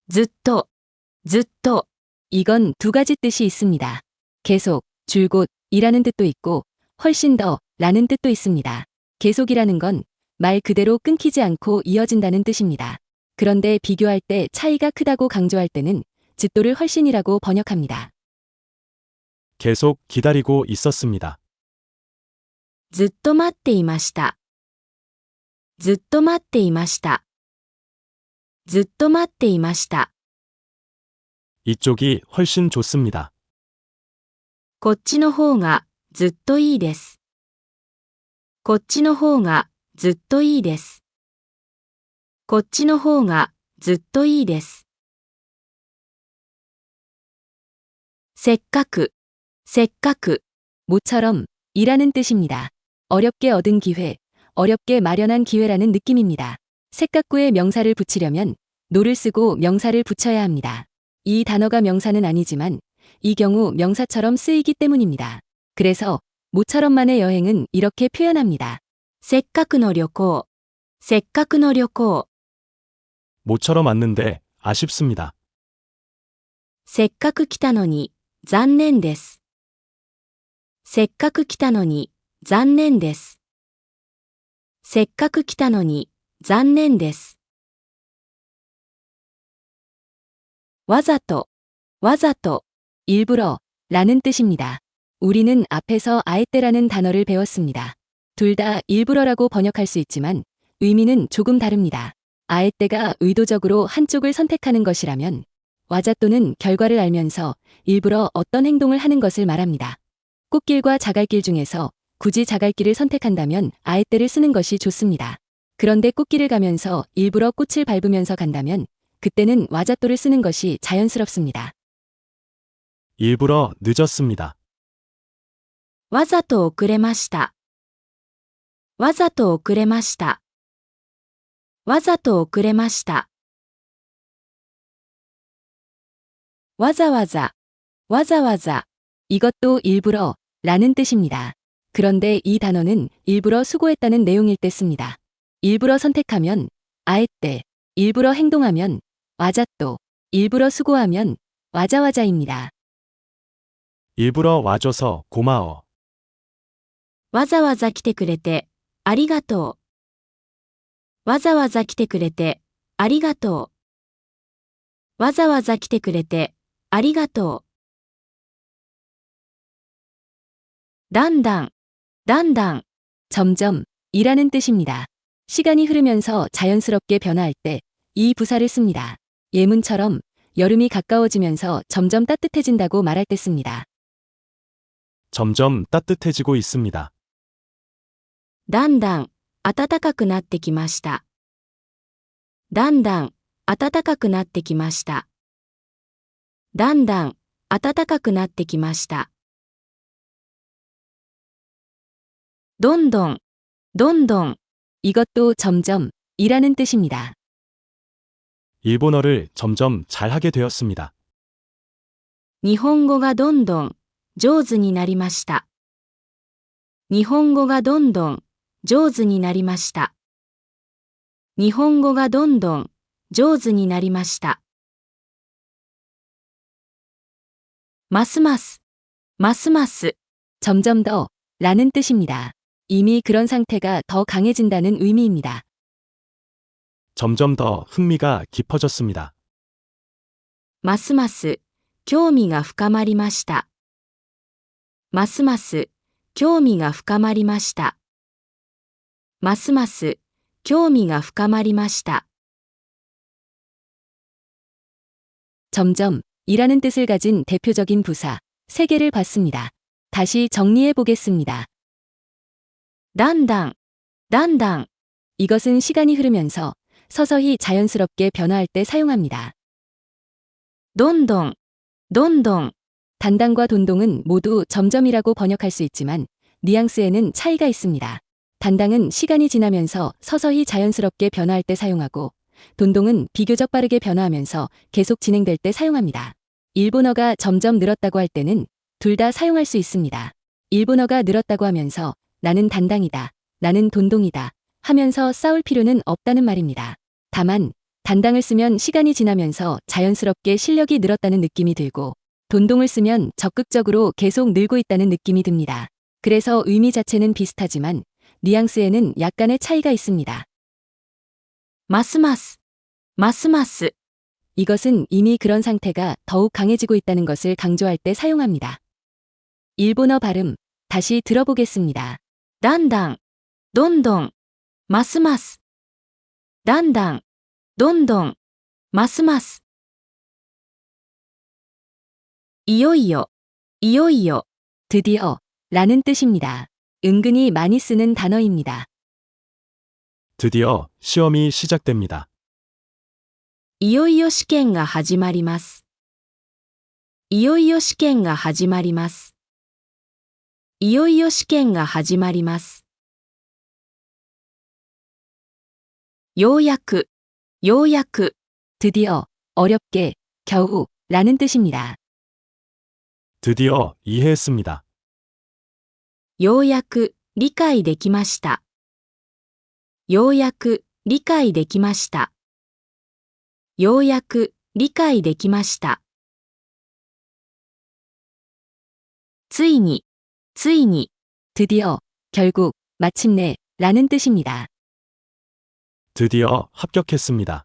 ずっと、ずっと。 이건 두 가지 뜻이 있습니다. 계속, 줄곧 이라는 뜻도 있고 훨씬 더 라는 뜻도 있습니다. 계속이라는 건 말 그대로 끊기지 않고 이어진다는 뜻입니다. 그런데 비교할 때 차이가 크다고 강조할 때는 즈또를 훨씬이라고 번역합니다. 계속 기다리고 있었습니다. ずっと待っていました。ずっと待っていました。ずっと待っていました。 이쪽이 훨씬 좋습니다. こっちの方がずっといいです。こっちの方がずっといいです。こっちの方がずっといいです。せっかく、せっかく。 모처럼 이라는 뜻입니다. 어렵게 얻은 기회, 어렵게 마련한 기회라는 느낌입니다. 색각구에 명사를 붙이려면 노를 쓰고 명사를 붙여야 합니다. 이 단어가 명사는 아니지만 이 경우 명사처럼 쓰이기 때문입니다. 그래서 모처럼만의 여행은 이렇게 표현합니다. せっかくの旅行、せっかくの旅行。 모처럼 왔는데 아쉽습니다. せっかく来たのに残念です。せっかく来たのに残念です。せっかく来たのに残念です。わざと、わざと。 일부러 라는 뜻입니다. 우리는 앞에서 아에때라는 단어를 배웠습니다. 둘 다 일부러라고 번역할 수 있지만 의미는 조금 다릅니다. 아에때가 의도적으로 한쪽을 선택하는 것이라면 와자또는 결과를 알면서 일부러 어떤 행동을 하는 것을 말합니다. 꽃길과 자갈길 중에서 굳이 자갈길을 선택한다면 아에때를 쓰는 것이 좋습니다. 그런데 꽃길을 가면서 일부러 꽃을 밟으면서 간다면 그때는 와자또를 쓰는 것이 자연스럽습니다. 일부러 늦었습니다. わざと遅れました。わざと遅れました。わざと遅れました。わざわざ、わざわざ。 이것도 일부러 라는 뜻입니다. 그런데 이 단어는 일부러 수고했다는 내용일 때 씁니다. 일부러 선택하면 아에때, 일부러 행동하면 와자또, 일부러 수고하면 와자와자입니다. 일부러 와줘서 고마워. わざわざ来てくれてありがとう。わざわざ来てくれてありがとう。わざわざ来てくれてありがとう。だんだん、だんだん。 점점 이라는 뜻입니다. 시간이 흐르면서 자연스럽게 변화할 때 이 부사를 씁니다. 예문처럼 여름이 가까워지면서 점점 따뜻해진다고 말할 때 씁니다. 점점 따뜻해지고 있습니다. だんだん暖かくなってきました。だんだん暖かくなってきました。だんだん暖かくなってきました。どんどん、どんどん。 이것도 점점 이라는 뜻입니다. 일본어를 점점 잘하게 되었습니다. 日本語がどんどん上手になりました。日本語がどんどん上手になりました。日本語がどんどん上手になりました。ますます、ますます、 점점 더 라는 뜻입니다. 이미 그런 상태가 더 강해진다는 의미입니다. 점점 더 흥미가 깊어졌습니다. ますます、興味が深まりました。ますます、興味が深まりました。ますます、興味が深まりました。 점점 이라는 뜻을 가진 대표적인 부사 3개를 봤습니다. 다시 정리해 보겠습니다. だんだん、だんだん、 이것은 시간이 흐르면서 서서히 자연스럽게 변화할 때 사용합니다. どんどん、どんどん、 단당과 돈동은 모두 점점이라고 번역할 수 있지만 뉘앙스에는 차이가 있습니다. 단당은 시간이 지나면서 서서히 자연스럽게 변화할 때 사용하고 돈동은 비교적 빠르게 변화하면서 계속 진행될 때 사용합니다. 일본어가 점점 늘었다고 할 때는 둘 다 사용할 수 있습니다. 일본어가 늘었다고 하면서 나는 단당이다, 나는 돈동이다 하면서 싸울 필요는 없다는 말입니다. 다만 단당을 쓰면 시간이 지나면서 자연스럽게 실력이 늘었다는 느낌이 들고 돈동을 쓰면 적극적으로 계속 늘고 있다는 느낌이 듭니다. 그래서 의미 자체는 비슷하지만 뉘앙스에는 약간의 차이가 있습니다. ますます、ますます、 이것은 이미 그런 상태가 더욱 강해지고 있다는 것을 강조할 때 사용합니다. 일본어 발음 다시 들어보겠습니다. だんだん、どんどん、ますます。だんだん、どんどん、ますます。いよいよ、いよいよ、 드디어 라는 뜻입니다. 은근히 많이 쓰는 단어입니다. 드디어 시험이 시작됩니다. いよいよ試験が始まります。いよいよ試験が始まります。いよいよ試験が始まります。ようやく、ようやく、 드디어 어렵게 겨우 라는 뜻입니다. 드디어 이해했습니다. ようやく理解できました。ようやく理解できました。ようやく理解できました。ついに、ついに、 드디어 결국 마침내 라는 뜻입니다. 드디어 합격했습니다.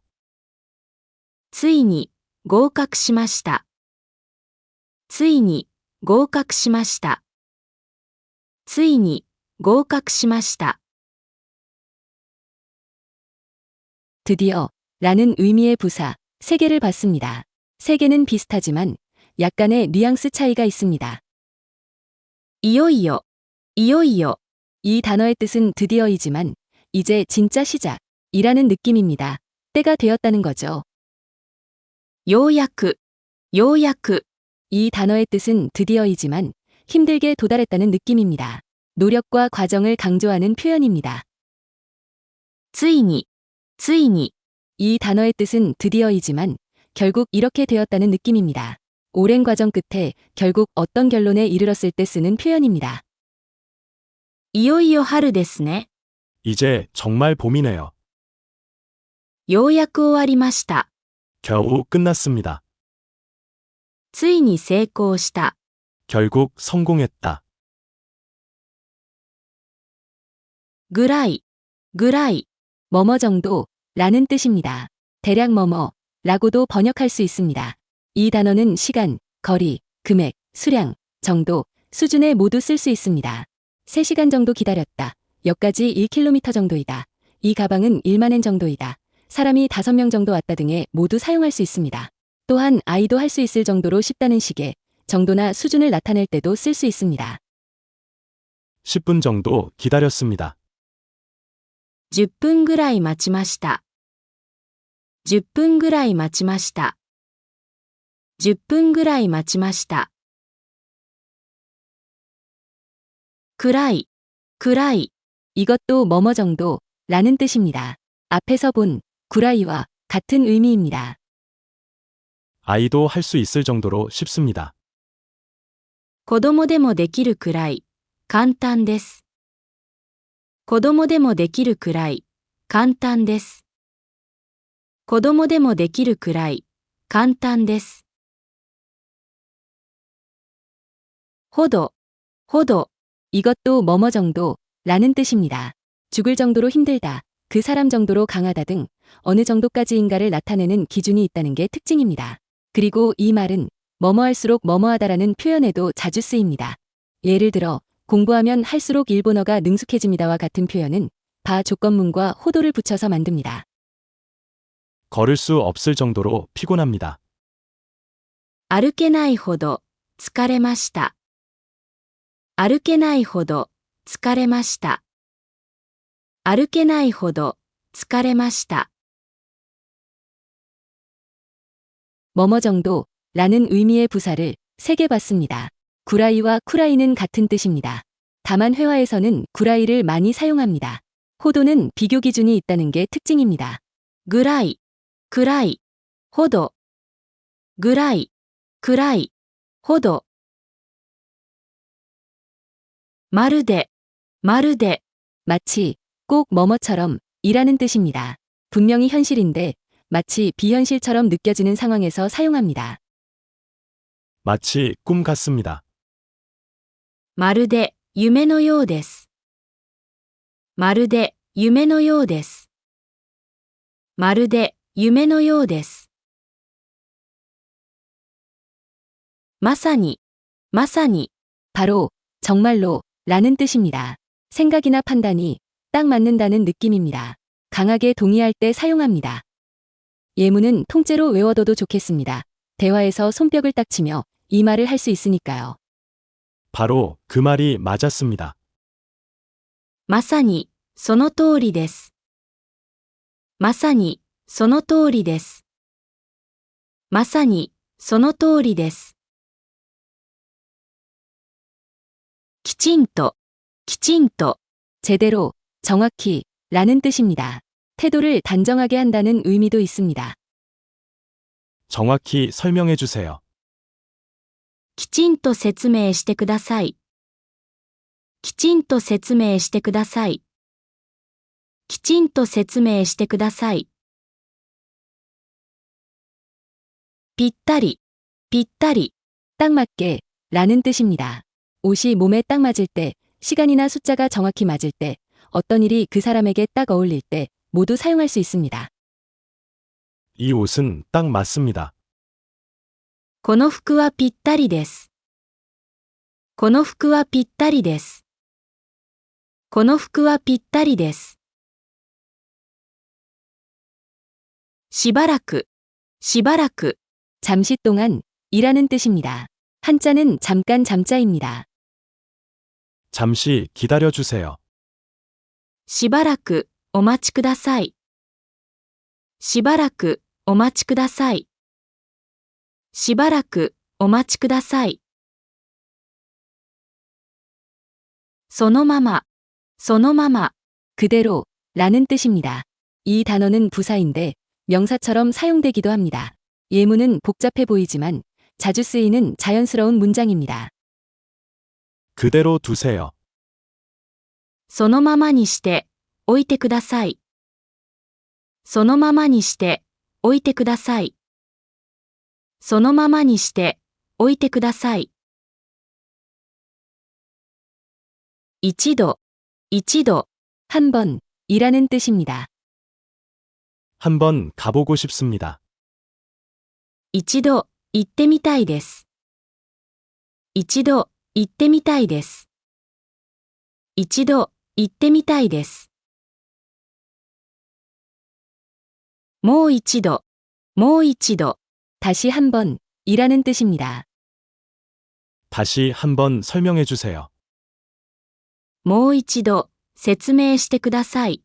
ついに合格しました。ついに合格しました。ついに合格しました。 드디어 라는 의미의 부사 3개를 봤습니다. 3개는 비슷하지만 약간의 뉘앙스 차이가 있습니다. いよいよ、いよいよ、 이 단어의 뜻은 드디어이지만 이제 진짜 시작이라는 느낌입니다. 때가 되었다는 거죠. ようやく、ようやく、 이 단어의 뜻은 드디어이지만 힘들게 도달했다는 느낌입니다. 노력과 과정을 강조하는 표현입니다. ついに、ついに、 이 단어의 뜻은 드디어이지만 결국 이렇게 되었다는 느낌입니다. 오랜 과정 끝에 결국 어떤 결론에 이르렀을 때 쓰는 표현입니다. いよいよ春ですね。 이제 정말 봄이네요. ようやく終わりました。 겨우 끝났습니다. ついに成功した。 결국 성공했다. ぐらい、ぐらい、 뭐뭐 정도 라는 뜻입니다. 대략 뭐뭐라고도 번역할 수 있습니다. 이 단어는 시간, 거리, 금액, 수량, 정도, 수준에 모두 쓸 수 있습니다. 3시간 정도 기다렸다. 역까지 1km 정도이다. 이 가방은 1만엔 정도이다. 사람이 5명 정도 왔다 등에 모두 사용할 수 있습니다. 또한 아이도 할 수 있을 정도로 쉽다는 식의 정도나 수준을 나타낼 때도 쓸 수 있습니다. 10분 정도 기다렸습니다. 10分ぐらい待ちました。10分ぐらい待ちました。10分ぐらい待ちました。暗い、暗い、 이것도 뭐뭐 정도 라는 뜻입니다. 앞에서 본 구라이와 같은 의미입니다. 아이도 할 수 있을 정도로 쉽습니다. 子供でもできるくらい、簡単です。子供でもできるくらい、簡単です。子供でもできるくらい簡単です。ほど、ほど、 이것도 뭐뭐 정도 라는 뜻입니다. 죽을 정도로 힘들다, 그 사람 정도로 강하다 등 어느 정도까지인가를 나타내는 기준이 있다는 게 특징입니다. 그리고 이 말은 뭐뭐할수록 뭐뭐하다라는 표현에도 자주 쓰입니다. 예를 들어 공부하면 할수록 일본어가 능숙해집니다와 같은 표현은 바 조건문과 호도를 붙여서 만듭니다. 걸을 수 없을 정도로 피곤합니다. 歩けないほど疲れました。歩けないほど疲れました。歩けないほど疲れました。 뭐뭐 정도 라는 의미의 부사를 3개 봤습니다. 구라이와 쿠라이는 같은 뜻입니다. 다만 회화에서는 구라이를 많이 사용합니다. 호도는 비교 기준이 있다는 게 특징입니다. ぐらい、くらい、ほど。ぐらい、くらい、ほど。まるで、まるで。 마치 꼭 뭐뭐처럼 이라는 뜻입니다. 분명히 현실인데 마치 비현실처럼 느껴지는 상황에서 사용합니다. 마치 꿈 같습니다. まるで夢のようです。まるで夢のようです。まるで夢のようです。まさに、まさに。 바로 정말로 라는 뜻입니다. 생각이나 판단이 딱 맞는다는 느낌입니다. 강하게 동의할 때 사용합니다. 예문은 통째로 외워둬도 좋겠습니다. 대화에서 손뼉을 딱 치며 이 말을 할 수 있으니까요. 바로 그 말이 맞았습니다. まさに、その通りです。まさに、その通りです。まさに、その通りです。きちんと、きちんと。 제대로, 정확히 라는 뜻입니다. 태도를 단정하게 한다는 의미도 있습니다. 정확히 설명해 주세요. きちんと説明してください。きちんと説明してください。きちんと説明してください。ぴったり、ぴったり。 딱 맞게 라는 뜻입니다. 옷이 몸에 딱 맞을 때, 시간이나 숫자가 정확히 맞을 때, 어떤 일이 그 사람에게 딱 어울릴 때 모두 사용할 수 있습니다. 이 옷은 딱 맞습니다. この服はぴったりです。この服はぴったりです。この服はぴったりです。しばらく、しばらく。 잠시 동안 이라는 뜻입니다. 한자는 잠깐 잠자입니다. 잠시 기다려 주세요. しばらくお待ちください。しばらくお待ちください。しばらくお待ちください。そのまま、そのまま。 그대로 라는 뜻입니다. 이 단어는 부사인데 명사처럼 사용되기도 합니다. 예문은 복잡해 보이지만 자주 쓰이는 자연스러운 문장입니다. 그대로 두세요. そのままにしておいてください。そのままにしておいてください。そのままにしておいてください。一度、一度。 한 번, 이라는 뜻입니다. 한번 가보고 싶습니다. 一度行ってみたいです。一度行ってみたいです。一度行ってみたいです。もう一度、もう一度。 다시 한 번, 이라는 뜻입니다. 다시 한번 설명해 주세요. もう一度説明してください。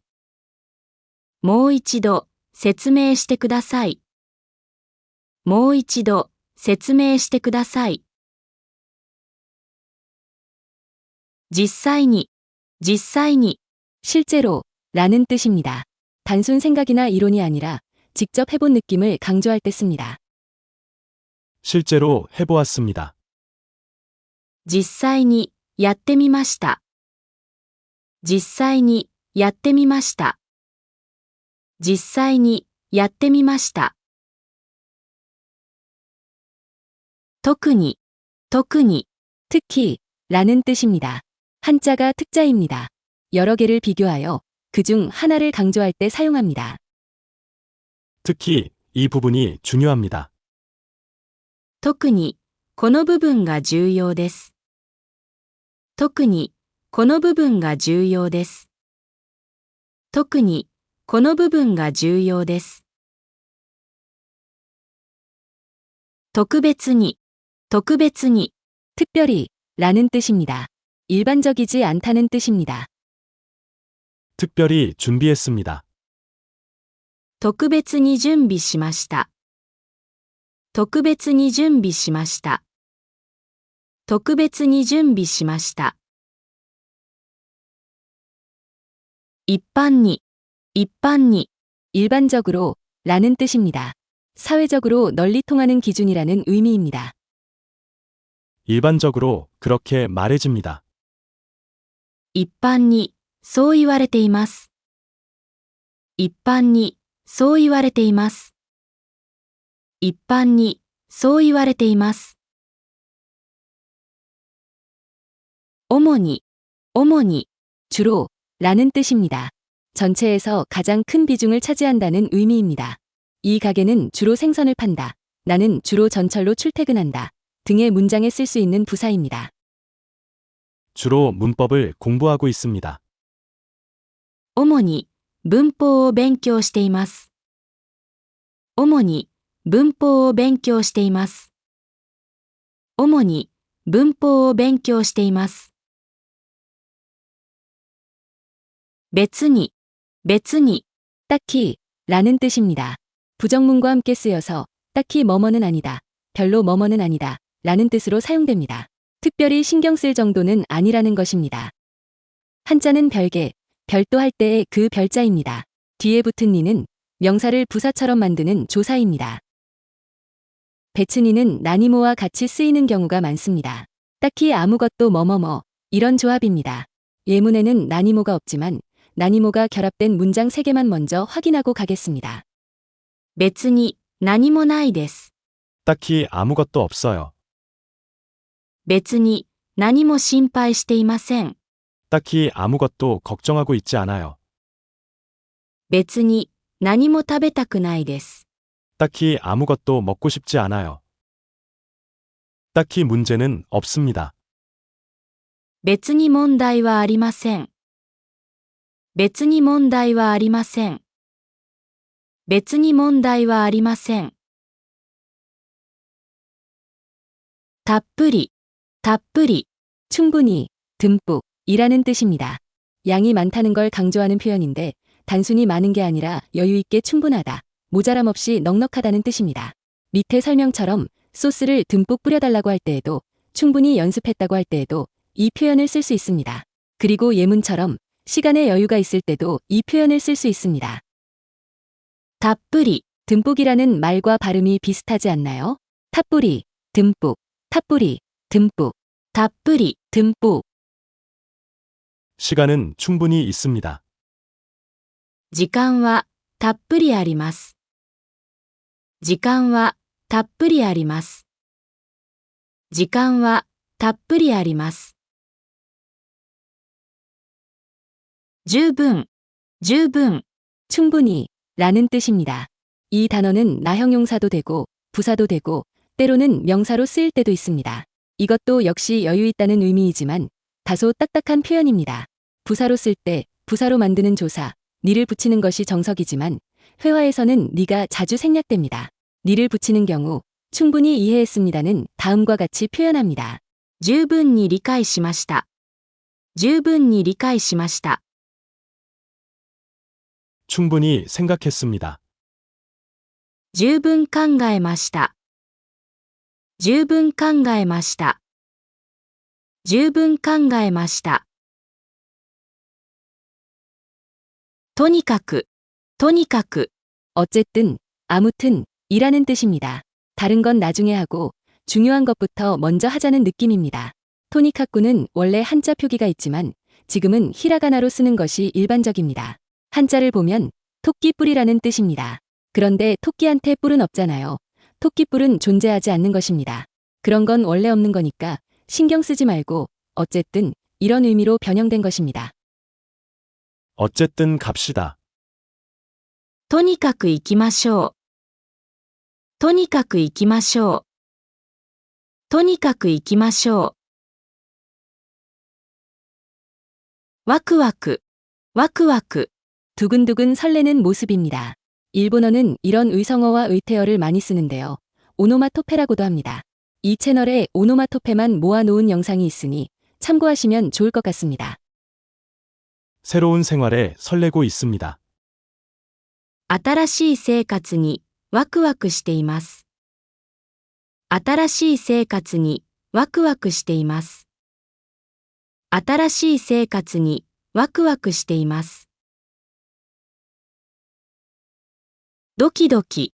もう一度説明してください。もう一度説明してください。実際に、実際に。 실제로 라는 뜻입니다. 단순 생각이나 이론이 아니라 직접 해본 느낌을 강조할 때 씁니다. 실제로 해보았습니다. 実際にやってみました。実際にやってみました。実際にやってみました。特に、特に、특히 라는 뜻입니다. 한자가 특자입니다. 여러 개를 비교하여 그중 하나를 강조할 때 사용합니다. 특히 이 부분이 중요합니다. 特に、この部分が重要です。特に、この部分が重要です。特に、この部分が重要です。特別に、特別に、 특별히 라는 뜻입니다. 일반적이지 않다는 뜻입니다. 특별히 준비했습니다. 特別に準備しました。特別に準備しました。特別に準備しました。一般に、一般に、 일반적으로 라는 뜻입니다. 사회적으로 널리 통하는 기준이라는 의미입니다. 일반적으로 그렇게 말해집니다. 一般に、そう言われています。一般に、そう言われています。一般に、そう言われています。主に、主に、 주로 라는 뜻입니다. 전체에서 가장 큰 비중을 차지한다는 의미입니다. 이 가게는 주로 생선을 판다. 나는 주로 전철로 출퇴근한다. 등의 문장에 쓸 수 있는 부사입니다. 주로 문법을 공부하고 있습니다. 主に、文法を勉強しています。主に、文法を勉強しています。主に、文法を勉強しています。別に、別に、 딱히 라는 뜻입니다. 부정문과 함께 쓰여서 딱히 뭐뭐는 아니다, 별로 뭐뭐는 아니다 라는 뜻으로 사용됩니다. 특별히 신경 쓸 정도는 아니라는 것입니다. 한자는 별개, 별도 할 때의 그 별자입니다. 뒤에 붙은 니는 명사를 부사처럼 만드는 조사입니다. 배츠니는 나니모와 같이 쓰이는 경우가 많습니다. 딱히 아무것도 뭐뭐뭐 이런 조합입니다. 예문에는 나니모가 없지만 나니모가 결합된 문장 3개만 먼저 확인하고 가겠습니다. 別に、何もないです。 딱히 아무것도 없어요. 別に、何も心配していません。 딱히 아무것도 걱정하고 있지 않아요. 別に、何も食べたくないです。 딱히 아무것도 먹고 싶지 않아요. 딱히 문제는 없습니다. 別に問題はありません。別に問題はありません。別に問題はありません。たっぷり、たっぷり、 충분히, 듬뿍 이라는 뜻입니다. 양이 많다는 걸 강조하는 표현인데 단순히 많은 게 아니라 여유 있게 충분하다, 모자람 없이 넉넉하다는 뜻입니다. 밑에 설명처럼 소스를 듬뿍 뿌려달라고 할 때에도 충분히 연습했다고 할 때에도 이 표현을 쓸 수 있습니다. 그리고 예문처럼 시간에 여유가 있을 때도 이 표현을 쓸 수 있습니다. たっぷり、 듬뿍이라는 말과 발음이 비슷하지 않나요? 탑뿌리, 듬뿍, 탑뿌리, 듬뿍, たっぷり、 듬뿍. 시간은 충분히 있습니다. 時間は、たっぷりあります。時間は、たっぷりあります。時間は、たっぷりあります。十分、十分、 충분히 라는 뜻입니다. 이 단어는 나형용사도 되고 부사도 되고 때로는 명사로 쓰일 때도 있습니다. 이것도 역시 여유 있다는 의미이지만 다소 딱딱한 표현입니다. 부사로 쓸 때 부사로 만드는 조사, 니를 붙이는 것이 정석이지만 회화에서는 니가 자주 생략됩니다. 니를 붙이는 경우 충분히 이해했습니다는 다음과 같이 표현합니다. 十分に理解しました。十分に理解しました。 충분히 생각했습니다. 十分考えました。十分考えました。十分考えました。とにかく、とにかく、 어쨌든, 아무튼 이라는 뜻입니다. 다른 건 나중에 하고 중요한 것부터 먼저 하자는 느낌입니다. 토니카쿠는 원래 한자 표기가 있지만 지금은 히라가나로 쓰는 것이 일반적입니다. 한자를 보면 토끼 뿌리라는 뜻입니다. 그런데 토끼한테 뿔은 없잖아요. 토끼뿔은 존재하지 않는 것입니다. 그런 건 원래 없는 거니까 신경 쓰지 말고 어쨌든 이런 의미로 변형된 것입니다. 어쨌든 갑시다. とにかく行きましょう。とにかく行きましょう。とにかく行きましょう。ワクワク、ワクワク。 두근두근 설레는 모습입니다. 일본어는 이런 의성어와 의태어를 많이 쓰는데요. 오노마토페라고도 합니다. 이 채널에 오노마토페만 모아놓은 영상이 있으니 참고하시면 좋을 것 같습니다. 새로운 생활에 설레고 있습니다. 新しい生活にワクワクしています。新しい生活にワクワクしています。新しい生活にワクワクしています。ドキドキ、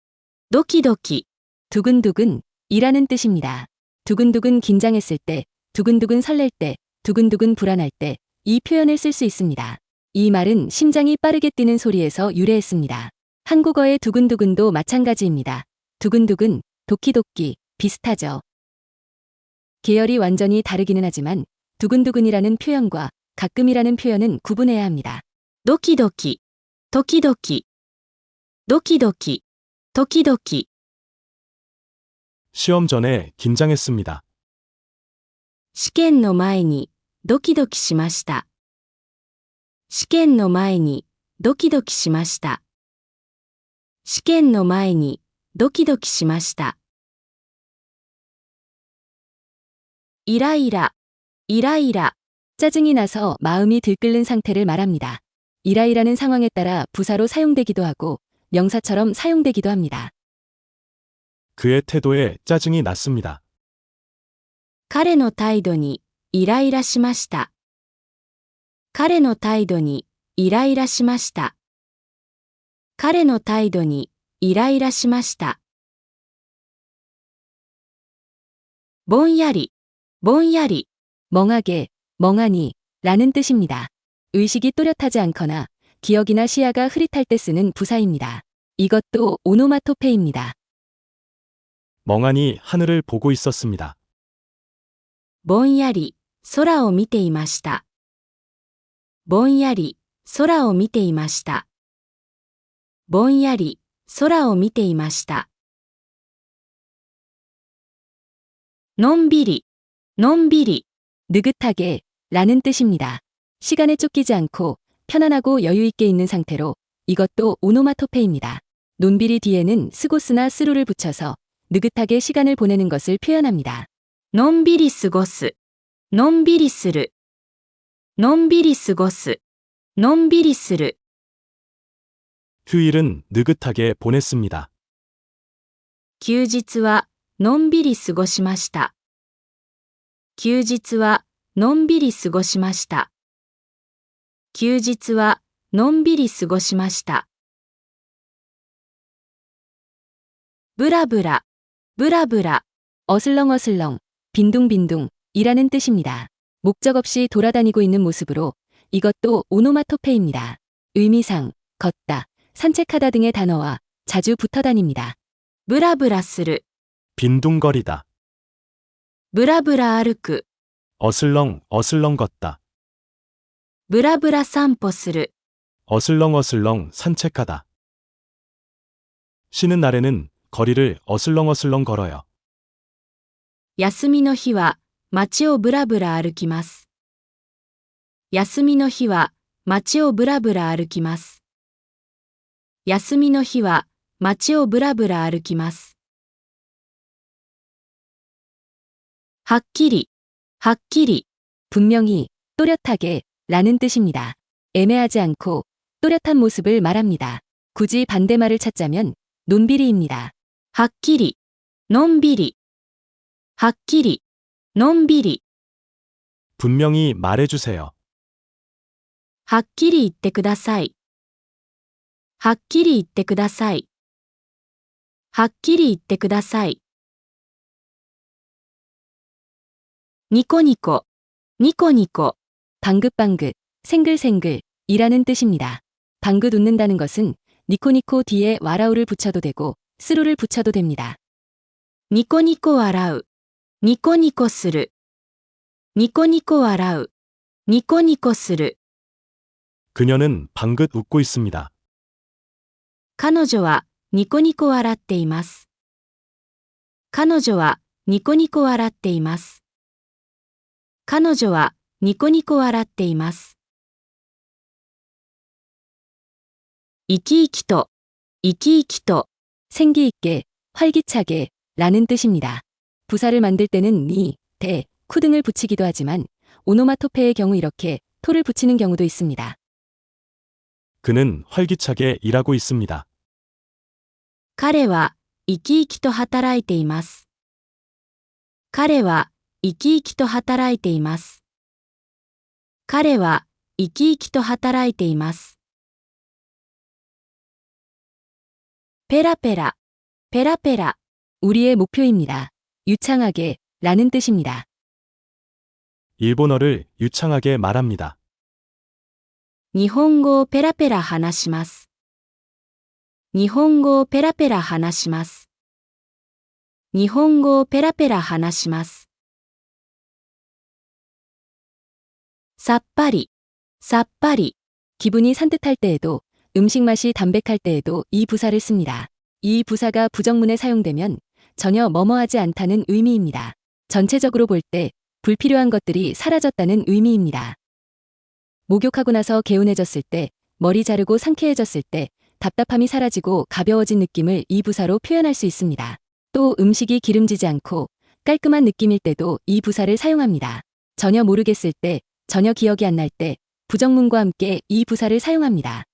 ドキドキ。 두근두근 이라는 뜻입니다. 두근두근 긴장했을 때, 두근두근 설렐 때, 두근두근 불안할 때 이 표현을 쓸 수 있습니다. 이 말은 심장이 빠르게 뛰는 소리에서 유래했습니다. 한국어의 두근두근도 마찬가지입니다. 두근두근, 도끼도끼 비슷하죠. 계열이 완전히 다르기는 하지만 두근두근이라는 표현과 가끔이라는 표현은 구분해야 합니다. ドキドキ、時々、ドキドキ、時々。 시험 전에 긴장했습니다. 試験の前にドキドキしました。試験の前にドキドキしました。試験の前にドキドキしました。イライラ、イライラ。 짜증이 나서 마음이 들끓는 상태를 말합니다. 이라이라는 상황에 따라 부사로 사용되기도 하고 명사처럼 사용되기도 합니다. 그의 태도에 짜증이 났습니다. 彼の態度にイライラしました。彼の態度にイライラしました。彼の態度にイライラしました。ぼんやり、ぼんやり。 멍하게, 멍하니 라는 뜻입니다. 의식이 또렷하지 않거나 기억이나 시야가 흐릿할 때 쓰는 부사입니다. 이것도 오노마토페입니다. 멍하니 하늘을 보고 있었습니다. ぼんやり、空を見ていました。ぼんやり、空を見ていました。ぼんやり、空を見ていました。のんびり、のんびり。 느긋하게 라는 뜻입니다. 시간에 쫓기지 않고 편안하고 여유있게 있는 상태로 이것도 오노마토페입니다. 논비리 뒤에는 스고스나 스루를 붙여서 느긋하게 시간을 보내는 것을 표현합니다. のんびり過ごす、のんびりする。のんびり過ごす、のんびりする。 휴일은 느긋하게 보냈습니다. 休日はのんびり過ごしました。休日はのんびり過ごしました。休日はのんびり過ごしました。ブラブラ、ブラブラ。 어슬렁어슬렁, 빈둥빈둥 이라는 뜻입니다. 목적 없이 돌아다니고 있는 모습으로 이것도 오노마토페입니다. 의미상, 걷다, 산책하다 등의 단어와 자주 붙어 다닙니다. ブラブラする、 빈둥거리다. ブラブラ歩く、 어슬렁 어슬렁 걷다. ブラブラ散歩する。 어슬렁어슬렁 산책하다. 쉬는 날에는 거리를 어슬렁어슬렁 걸어요. 休みの日は街をブラブラ歩きます。休みの日は街をブラブラ歩きます。休みの日は街をブラブラ歩きます。はっきり、はっきり。 분명히, 또렷하게 라는 뜻입니다. 애매하지 않고 또렷한 모습을 말합니다. 굳이 반대말을 찾자면 논비리입니다. はっきり、のんびり。はっきり、のんびり。 분명히 말해주세요. はっきり言ってください。はっきり言ってください。はっきり言ってください。ニコニコ、ニコニコ。 방긋방긋, 생글생글 이라는 뜻입니다. 방긋 웃는다는 것은 니코니코 뒤에 와라우를 붙여도 되고 스루를 붙여도 됩니다. ニコニコ笑う。ニコニコする。ニコニコ笑う。ニコニコする。 그녀는 방긋 웃고 있습니다. 彼女はニコニコ笑っています。彼女はニコニコ笑っています。彼女はニコニコ笑っています。生き生きと、生き生きと、 생기있게, 활기차게 라는 뜻입니다. 부사를 만들 때는 니, 대, 쿠 등을 붙이기도 하지만 오노마토페의 경우 이렇게 토를 붙이는 경우도 있습니다. 그는 활기차게 일하고 있습니다. 彼は生き生きと働いています。彼は生き生きと働いています。彼は生き生きと働いています。ペラペラ、ペラペラ。 우리의 목표입니다. 유창하게 라는 뜻입니다. 일본어를 유창하게 말합니다. 日本語をペラペラ話します。日本語をペラペラ話します。日本語をペラペラ話します。さっぱり、さっぱり。 기분이 산뜻할 때에도 음식 맛이 담백할 때에도 이 부사를 씁니다. 이 부사가 부정문에 사용되면 전혀 뭐뭐하지 않다는 의미입니다. 전체적으로 볼 때 불필요한 것들이 사라졌다는 의미입니다. 목욕하고 나서 개운해졌을 때, 머리 자르고 상쾌해졌을 때 답답함이 사라지고 가벼워진 느낌을 이 부사로 표현할 수 있습니다. 또 음식이 기름지지 않고 깔끔한 느낌일 때도 이 부사를 사용합니다. 전혀 모르겠을 때, 전혀 기억이 안 날 때 부정문과 함께 이 부사를 사용합니다.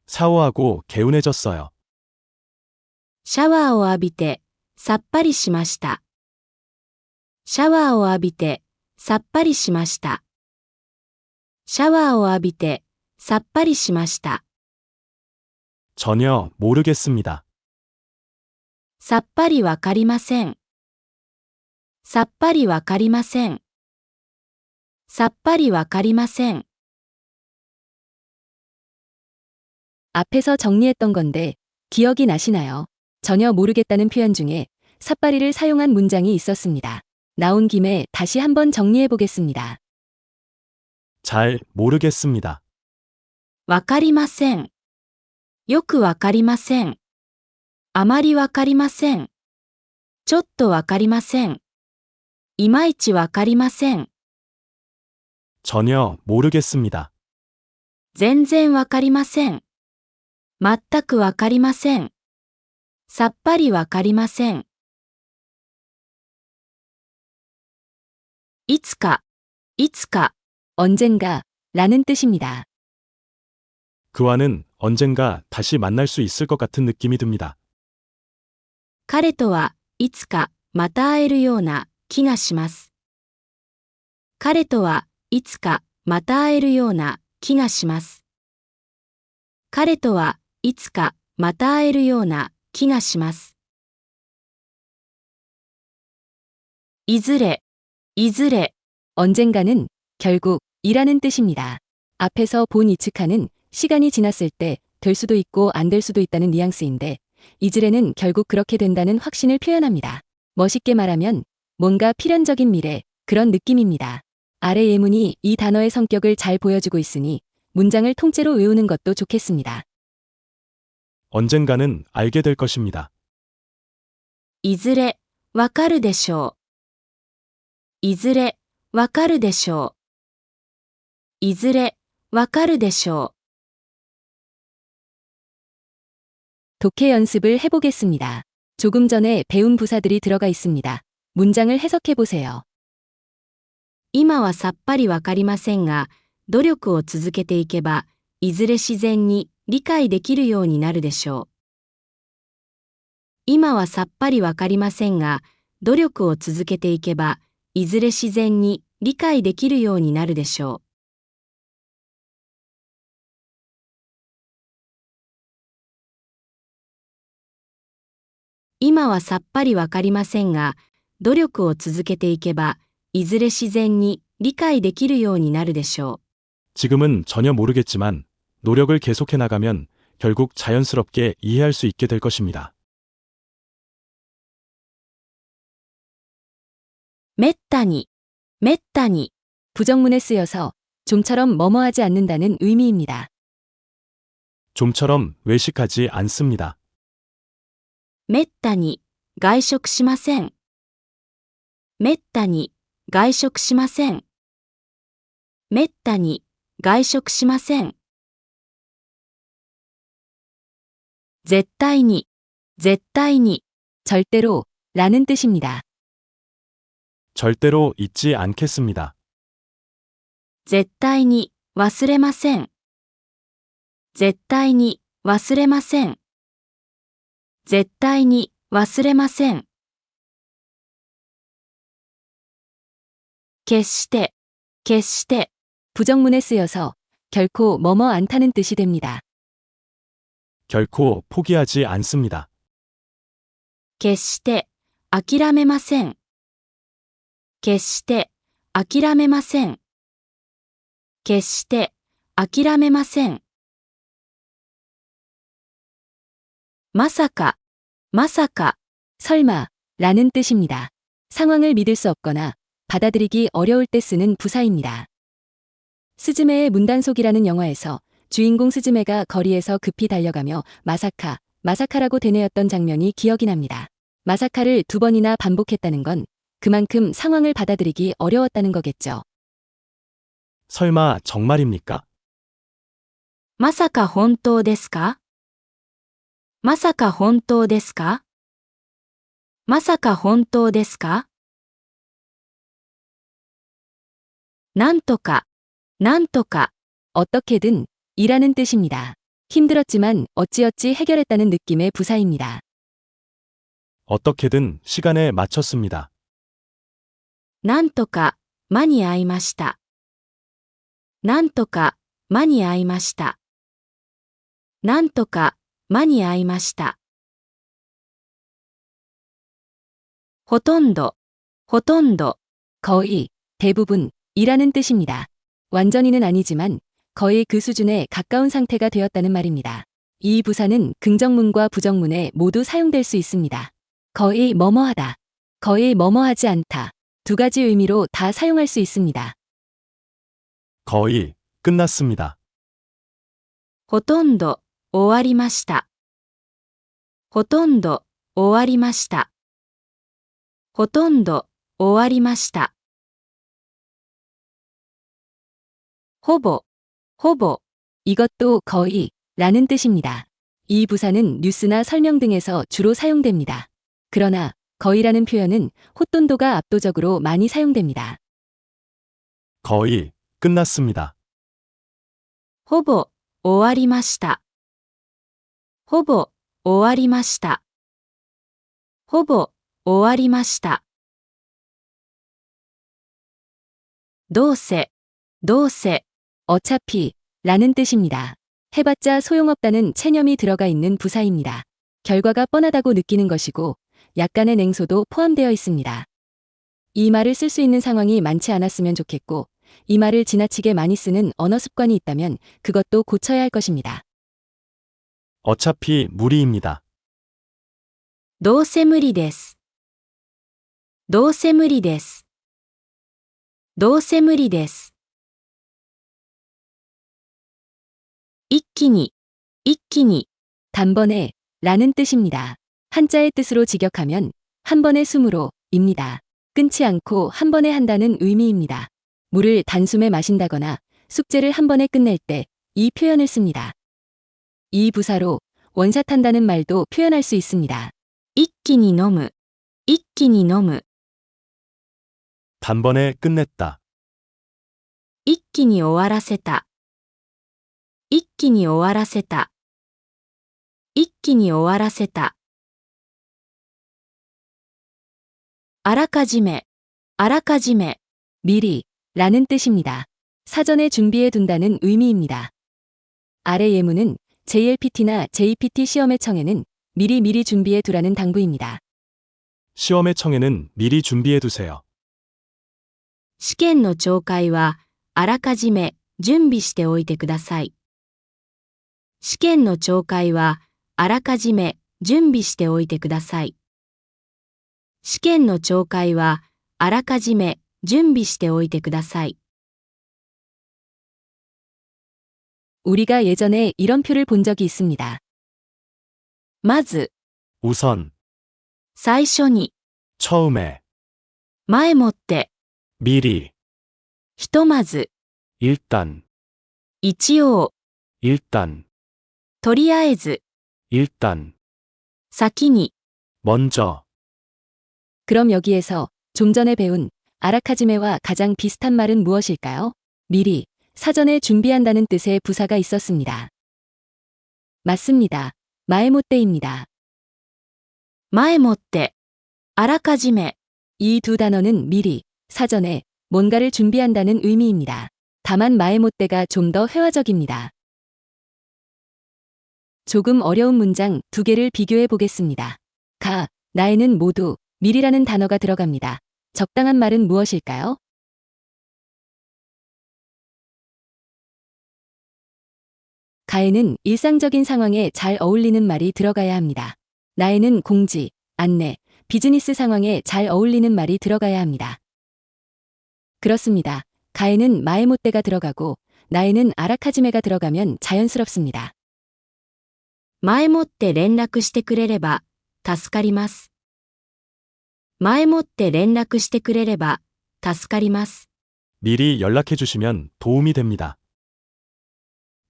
샤워하고 개운해졌어요. シャワーを浴びてさっぱりしました。シャワーを浴びてさっぱりしました。シャワーを浴びてさっぱりしました。 전혀 모르겠습니다. さっぱりわかりません。さっぱりわかりません。さっぱりわかりません。 앞에서 정리했던 건데 기억이 나시나요? 전혀 모르겠다는 표현 중에 삿바리를 사용한 문장이 있었습니다. 나온 김에 다시 한번 정리해 보겠습니다. 잘 모르겠습니다. わかりません。よくわかりません。あまりわかりません。ちょっとわかりません。いまいちわかりません。 전혀 모르겠습니다. 全然わかりません。全くわかりません。さっぱりわかりません。いつか、いつか。 언젠가 라는 뜻입니다. 그와는 언젠가 다시 만날 수 있을 것 같은 느낌이 듭니다. 彼とはいつかまた会えるような気がします。彼とはいつかまた会えるような気がします。彼とはいつかまた会えるような気がします。いずれ、いずれ。 언젠가는 결국 이라는 뜻입니다. 앞에서 본 이츠카는 시간이 지났을 때 될 수도 있고 안 될 수도 있다는 뉘앙스인데 이즈레는 결국 그렇게 된다는 확신을 표현합니다. 멋있게 말하면 뭔가 필연적인 미래, 그런 느낌입니다. 아래 예문이 이 단어의 성격을 잘 보여주고 있으니 문장을 통째로 외우는 것도 좋겠습니다. 언젠가는 알게 될 것입니다. いずれわかるでしょう。いずれわかるでしょう。いずれわかるでしょう。 독해 연습을 해보겠습니다. 조금 전에 배운 부사들이 들어가 있습니다. 문장을 해석해 보세요. 今はさっぱりわかりませんが、努力を続けていけば、いずれ自然に理解できるようになるでしょう。今はさっぱりわかりませんが、努力を続けていけば、いずれ自然に理解できるようになるでしょう。今はさっぱりわかりませんが、努力を続けていけば、いずれ自然に理解できるようになるでしょう。 지금은 전혀 모르겠지만 노력을 계속해 나가면 결국 자연스럽게 이해할 수 있게 될 것입니다. めったに、めったに、 부정문에 쓰여서 좀처럼 뭐뭐하지 않는다는 의미입니다. 좀처럼 외식하지 않습니다. めったに、外食しません。めったに、外食しません。めったに、外食しません。絶対に、絶対に、 절대로 라는 뜻입니다. 절대로 잊지 않겠습니다. 絶対に、忘れません。絶対に、忘れません。絶対に、忘れません。決して、決して、 부정문에 쓰여서 결코 뭐뭐 않다는 뜻이 됩니다. 결코 포기하지 않습니다. 決して、諦めません。決して、諦めません。決して、諦めません。まさか、まさか、 설마 라는 뜻입니다. 상황을 믿을 수 없거나 받아들이기 어려울 때 쓰는 부사입니다. 스즈메의 문단속이라는 영화에서 주인공 스즈메가 거리에서 급히 달려가며 마사카, 마사카라고 되뇌었던 장면이 기억이 납니다. 마사카를 2번이나 반복했다는 건 그만큼 상황을 받아들이기 어려웠다는 거겠죠. 설마 정말입니까? まさか本当ですかまさか本当ですかまさか本当ですかなんとか、なんとか、 어떻게든 이라는 뜻입니다. 힘들었지만 어찌어찌 해결했다는 느낌의 부사입니다. 어떻게든 시간에 맞췄습니다. なんとか、間に合いました。なんとか、間に合いました。なんとか、間に合いました。ほとんど、ほとんど、 거의, 대부분 이라는 뜻입니다. 완전히는 아니지만 거의 그 수준에 가까운 상태가 되었다는 말입니다. 이 부사는 긍정문과 부정문에 모두 사용될 수 있습니다. 거의 뭐뭐하다, 거의 뭐뭐하지 않다. 2가지 의미로 다 사용할 수 있습니다. 거의 끝났습니다. ほとんど、終わりました。ほとんど、終わりました。ほとんど、終わりました。ほぼ、ほぼ、 이것도 거의 라는 뜻입니다. 이 부사는 뉴스나 설명 등에서 주로 사용됩니다. 그러나 거의라는 표현은 호돈도가 압도적으로 많이 사용됩니다. 거의 끝났습니다. ほぼ、終わりました。ほぼ、終わりました。ほぼ、終わりました。どうせ、どうせ、 어차피 라는 뜻입니다. 해봤자 소용없다는 체념이 들어가 있는 부사입니다. 결과가 뻔하다고 느끼는 것이고 약간의 냉소도 포함되어 있습니다. 이 말을 쓸 수 있는 상황이 많지 않았으면 좋겠고 이 말을 지나치게 많이 쓰는 언어 습관이 있다면 그것도 고쳐야 할 것입니다. 어차피 무리입니다. どうせ無理です。どうせ無理です。どうせ無理です。一気に、一気に、 단번에 라는 뜻입니다. 한자의 뜻으로 직역하면 한 번의 숨으로 입니다. 끊지 않고 한 번에 한다는 의미입니다. 물을 단숨에 마신다거나 숙제를 한 번에 끝낼 때 이 표현을 씁니다. 이 부사로 원샷한다는 말도 표현할 수 있습니다. 一気に飲む、一気に飲む、 단번에 끝냈다. 一気に終わらせた。一気に終わらせた。一気に終わらせた。あらかじめ、あらかじめ、 미리 라는 뜻입니다. 사전에 준비해 둔다는 의미입니다. 아래 예문은 JLPT나 JPT 시험의 청에는 미리 준비해 두라는 당부입니다. 시험의 청에는 미리 준비해 두세요. 試験の聴解はあらかじめ準備しておいてください。試験の聴解はあらかじめ準備しておいてください。試験の聴解はあらかじめ準備しておいてください。 우리가 예전에 이런 표를 본 적이 있습니다. まず、 우선, 最初に、 처음에, 前もって、 미리, ひとまず、 일단, 一応、 일단, とりあえず、 일단, 先に。 먼저. 그럼 여기에서 좀 전에 배운 아라카지메와 가장 비슷한 말은 무엇일까요? 미리, 사전에 준비한다는 뜻의 부사가 있었습니다. 맞습니다. 마에모떼입니다. 前もって、あらかじめ、 이 두 단어는 미리, 사전에 뭔가를 준비한다는 의미입니다. 다만 마에모떼가 좀 더 회화적입니다. 조금 어려운 문장 두 개를 비교해 보겠습니다. 가, 나에는 모두 미리라는 단어가 들어갑니다. 적당한 말은 무엇일까요? 가에는 일상적인 상황에 잘 어울리는 말이 들어가야 합니다. 나에는 공지, 안내, 비즈니스 상황에 잘 어울리는 말이 들어가야 합니다. 그렇습니다. 가에는 마에모떼가 들어가고 나에는 아라카지메가 들어가면 자연스럽습니다. 前もって連絡してくれれば、助かります。前もって連絡してくれれば、助かります。 미리 연락해 주시면 도움이 됩니다.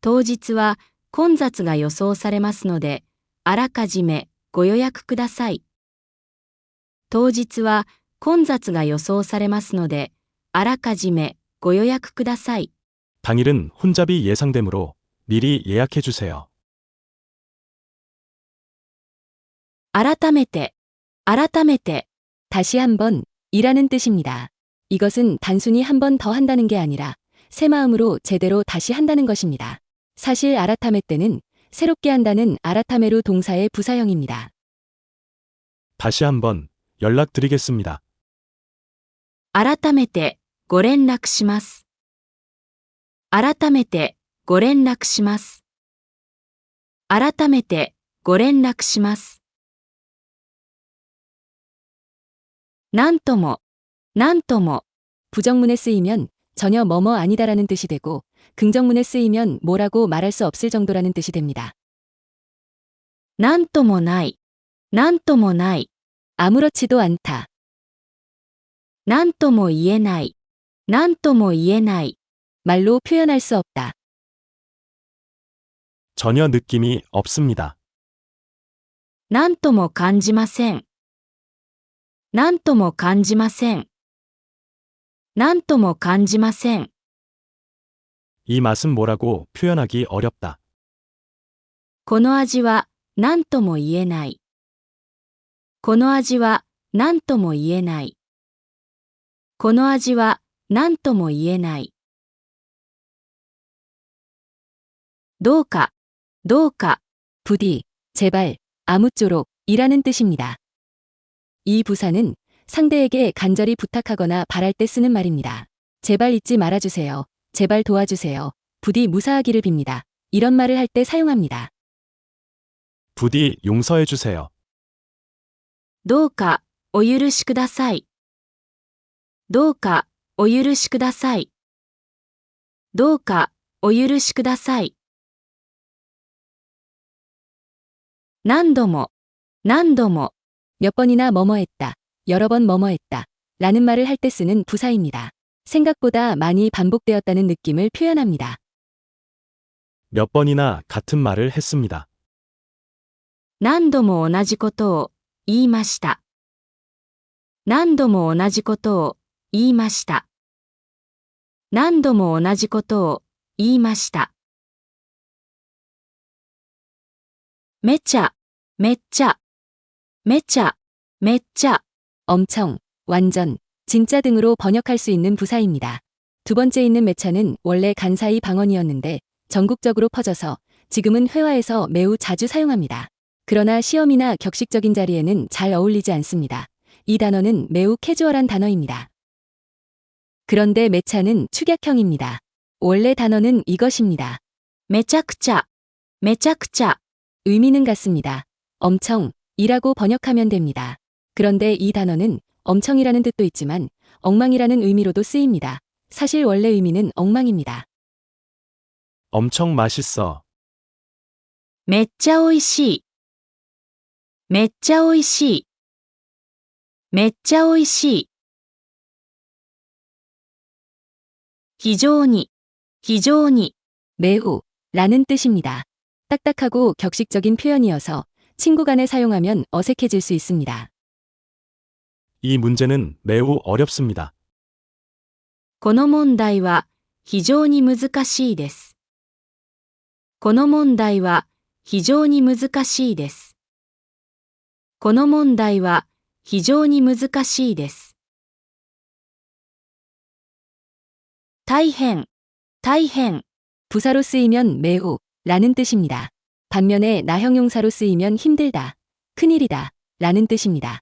当日は混雑が予想されますので、あらかじめご予約ください。当日は混雑が予想されますので、あらかじめご予約ください。 당일은 혼잡이 예상되므로 미리 예약해 주세요. 改めて、改めて、 다시 한번 이라는 뜻입니다. 이것은 단순히 한 번 더 한다는 게 아니라 새 마음으로 제대로 다시 한다는 것입니다. 사실 아라타메 때는 새롭게 한다는 아라타메루 동사의 부사형입니다. 다시 한번 연락드리겠습니다. 改めてご連絡します。改めてご連絡します。改めてご連絡します。なんとも、なんとも。 부정문에 쓰이면 전혀 뭐뭐 아니다라는 뜻이 되고 긍정문에 쓰이면 뭐라고 말할 수 없을 정도라는 뜻이 됩니다. なんともない、なんともない。 아무렇지도 않다. なんとも言えない、なんとも言えない。 말로 표현할 수 없다. 전혀 느낌이 없습니다. なんとも感じません。なんとも感じません。なんとも感じません。 이 맛은 뭐라고 표현하기 어렵다. この味は何とも言えない。この味は何とも言えない。この味は何とも言えない。どうか、どうか。 부디, 제발, 아무쪼록 이라는 뜻입니다. 이 부사는 상대에게 간절히 부탁하거나 바랄 때 쓰는 말입니다. 제발 잊지 말아주세요. 제발 도와주세요. 부디 무사하기를 빕니다. 이런 말을 할 때 사용합니다. 부디 용서해 주세요. どうかお許しください。どうかお許しください。どうかお許しください。何度も、何度も。 몇 번이나 뭐뭐했다, 여러 번 뭐뭐했다 라는 말을 할 때 쓰는 부사입니다. 생각보다 많이 반복되었다는 느낌을 표현합니다. 몇 번이나 같은 말을 했습니다. 何度も同じことを言いました。何度も同じことを言いました。何度も同じことを言いました。めちゃ、めっちゃ、めちゃ、めっちゃ。 엄청, 완전, 진짜 등으로 번역할 수 있는 부사입니다. 두 번째 있는 매차는 원래 간사이 방언이었는데 전국적으로 퍼져서 지금은 회화에서 매우 자주 사용합니다. 그러나 시험이나 격식적인 자리에는 잘 어울리지 않습니다. 이 단어는 매우 캐주얼한 단어입니다. 그런데 매차는 축약형입니다. 원래 단어는 이것입니다. めちゃくちゃ、めちゃくちゃ、 의미는 같습니다. 엄청, 이라고 번역하면 됩니다. 그런데 이 단어는 엄청이라는 뜻도 있지만 엉망이라는 의미로도 쓰입니다. 사실 원래 의미는 엉망입니다. 엄청 맛있어. めっちゃおいしい。めっちゃおいしい。めっちゃおいしい。非常に、非常に、 매우, 라는 뜻입니다. 딱딱하고 격식적인 표현이어서 친구 간에 사용하면 어색해질 수 있습니다. 이 문제는 매우 어렵습니다. この問題は非常に難しいです。この問題は非常に難しいです。この問題は非常に難しいです。大変、大変、 부사로 쓰이면 매우, 라는 뜻입니다. 반면에 나형용사로 쓰이면 힘들다, 큰일이다, 라는 뜻입니다.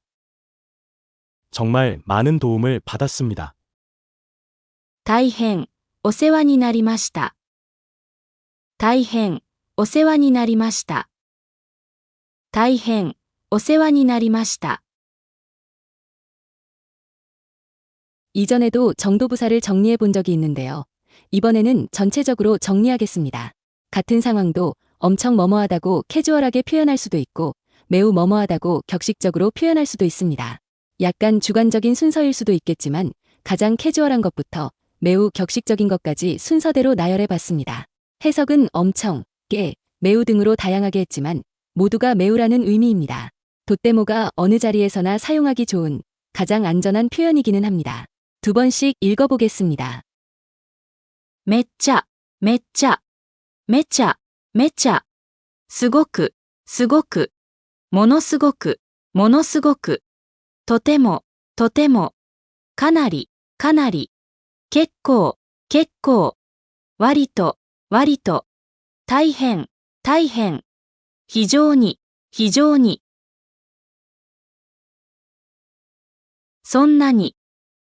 정말 많은 도움을 받았습니다. 大変、お世話になりました。大変、お世話になりました。大変、お世話になりました。 이전에도 정도부사를 정리해 본 적이 있는데요. 이번에는 전체적으로 정리하겠습니다. 같은 상황도 엄청 뭐뭐하다고 캐주얼하게 표현할 수도 있고 매우 뭐뭐하다고 격식적으로 표현할 수도 있습니다. 약간 주관적인 순서일 수도 있겠지만 가장 캐주얼한 것부터 매우 격식적인 것까지 순서대로 나열해 봤습니다. 해석은 엄청, 꽤, 매우 등으로 다양하게 했지만 모두가 매우라는 의미입니다. 돛대모가 어느 자리에서나 사용하기 좋은 가장 안전한 표현이기는 합니다. 두 번씩 읽어보겠습니다. めっちゃ、めっちゃ、めちゃ、めちゃ、すごく、すごく、ものすごく、ものすごく、とても、とても、かなり、かなり、結構、結構、割と、割と、大変、大変、非常に、非常に、そんなに、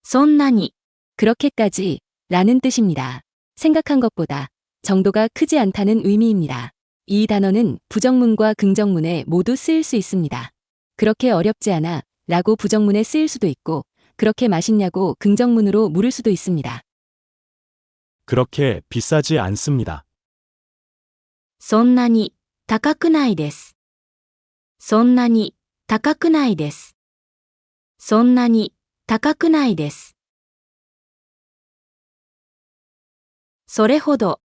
そんなに、 그렇게까지 라는 뜻입니다. 생각한 것보다 정도가 크지 않다는 의미입니다. 이 단어는 부정문과 긍정문에 모두 쓰일 수 있습니다. 그렇게 어렵지 않아 라고 부정문에 쓰일 수도 있고 그렇게 맛있냐고 긍정문으로 물을 수도 있습니다. 그렇게 비싸지 않습니다. そんなに、高くないです。そんなに、高くないです。そんなに、高くないです。それほど、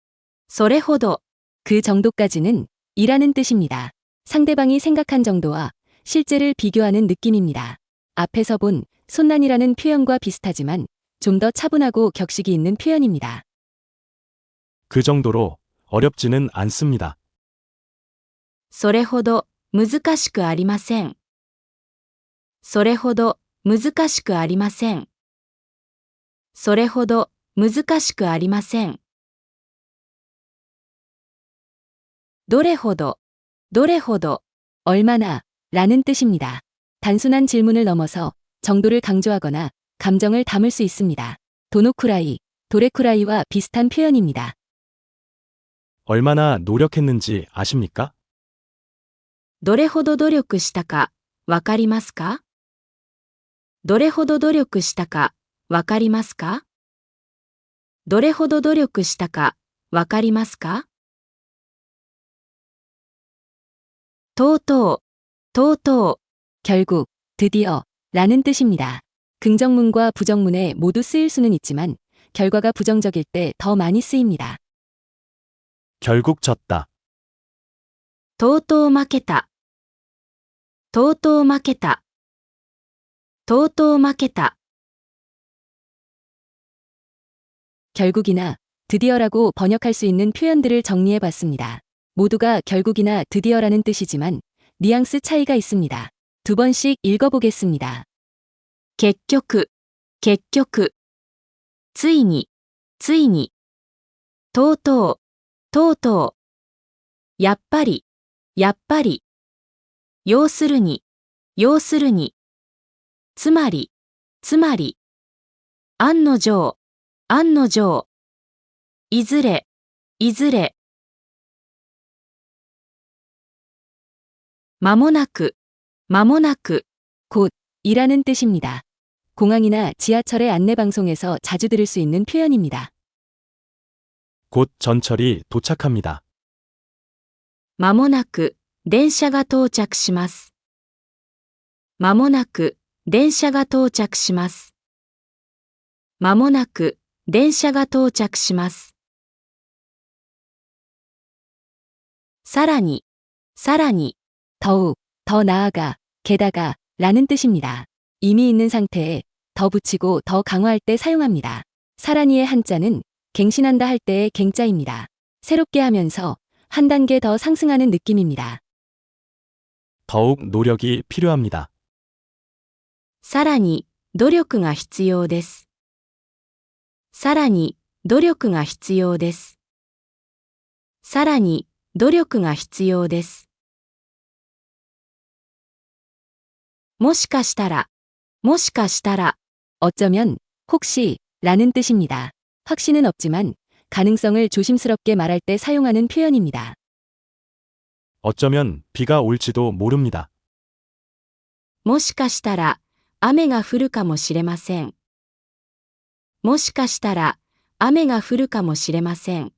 それほど、 그 정도까지는 이라는 뜻입니다. 상대방이 생각한 정도와 실제를 비교하는 느낌입니다. 앞에서 본 손난이라는 표현과 비슷하지만 좀 더 차분하고 격식이 있는 표현입니다. 그 정도로 어렵지는 않습니다. それほど、難しくありません。それほど、難しくありません。それほど、難しくありません。どれほど、どれほど、 얼마나 라는 뜻입니다. 단순한 질문을 넘어서 정도를 강조하거나 감정을 담을 수 있습니다. 도노쿠라이, 도레쿠라이와 비슷한 표현입니다. 얼마나 노력했는지 아십니까? どれほど努力したか、わかりますか？どれほど努力したか、わかりますか？どれほど努力したか、わかりますか？とうとう、とうとう、 결국, 드디어 라는 뜻입니다. 긍정문과 부정문에 모두 쓰일 수는 있지만 결과가 부정적일 때 더 많이 쓰입니다. 결국 졌다. とうとう負けた。とうとう負けた。とうとう負けた。 결국이나 드디어라고 번역할 수 있는 표현들을 정리해 봤습니다. 모두가 결국이나 드디어라는 뜻이지만 뉘앙스 차이가 있습니다. 두 번씩 읽어보겠습니다. 結局、結局。ついに、ついに。とうとう、とうとう。やっぱり、やっぱり。要するに、要するに。つまり、つまり。案の定、案の定。いずれ、いずれ。間もなく、間もなく、 곧 이라는 뜻입니다. 공항이나 지하철의 안내방송에서 자주 들을 수 있는 표현입니다. 곧 전철이 도착합니다. 間もなく、電車が到着します。間もなく、電車が到着します。間もなく、電車が到着します。さらに、さらに、 더욱, 더 나아가, 게다가 라는 뜻입니다. 이미 있는 상태에 더 붙이고 더 강화할 때 사용합니다. 사라니의 한자는 갱신한다 할 때의 갱자입니다. 새롭게 하면서 한 단계 더 상승하는 느낌입니다. 더욱 노력이 필요합니다. さらに、努力が必要です。さらに、努力が必要です。さらに、努力が必要です。もしかしたら、もしかしたら、 어쩌면, 혹시 라는 뜻입니다. 확신은 없지만 가능성을 조심스럽게 말할 때 사용하는 표현입니다. 어쩌면 비가 올지도 모릅니다. もしかしたら、雨が降るかもしれません。もしかしたら、雨が降るかもしれません。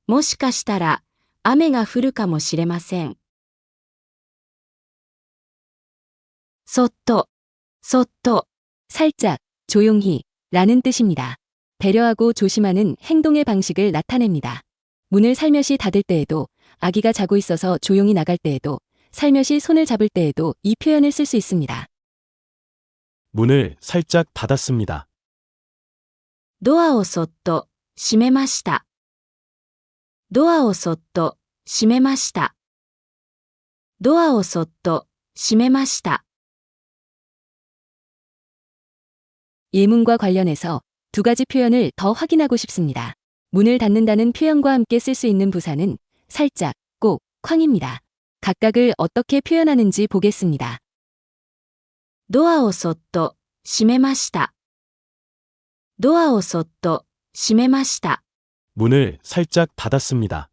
もしかしたら、雨が降るかもしれません。そっと、そっと、 살짝, 조용히 라는 뜻입니다. 배려하고 조심하는 행동의 방식을 나타냅니다. 문을 살며시 닫을 때에도, 아기가 자고 있어서 조용히 나갈 때에도, 살며시 손을 잡을 때에도 이 표현을 쓸 수 있습니다. 문을 살짝 닫았습니다. ドアをそっと、閉めました。ドアをそっと、閉めました。ドアをそっと、閉めました。 예문과 관련해서 두 가지 표현을 더 확인하고 싶습니다. 문을 닫는다는 표현과 함께 쓸 수 있는 부사는 살짝, 꼭, 쾅입니다. 각각을 어떻게 표현하는지 보겠습니다. ドアをそっと、閉めました。ドアをそっと、閉めました。 문을 살짝 닫았습니다.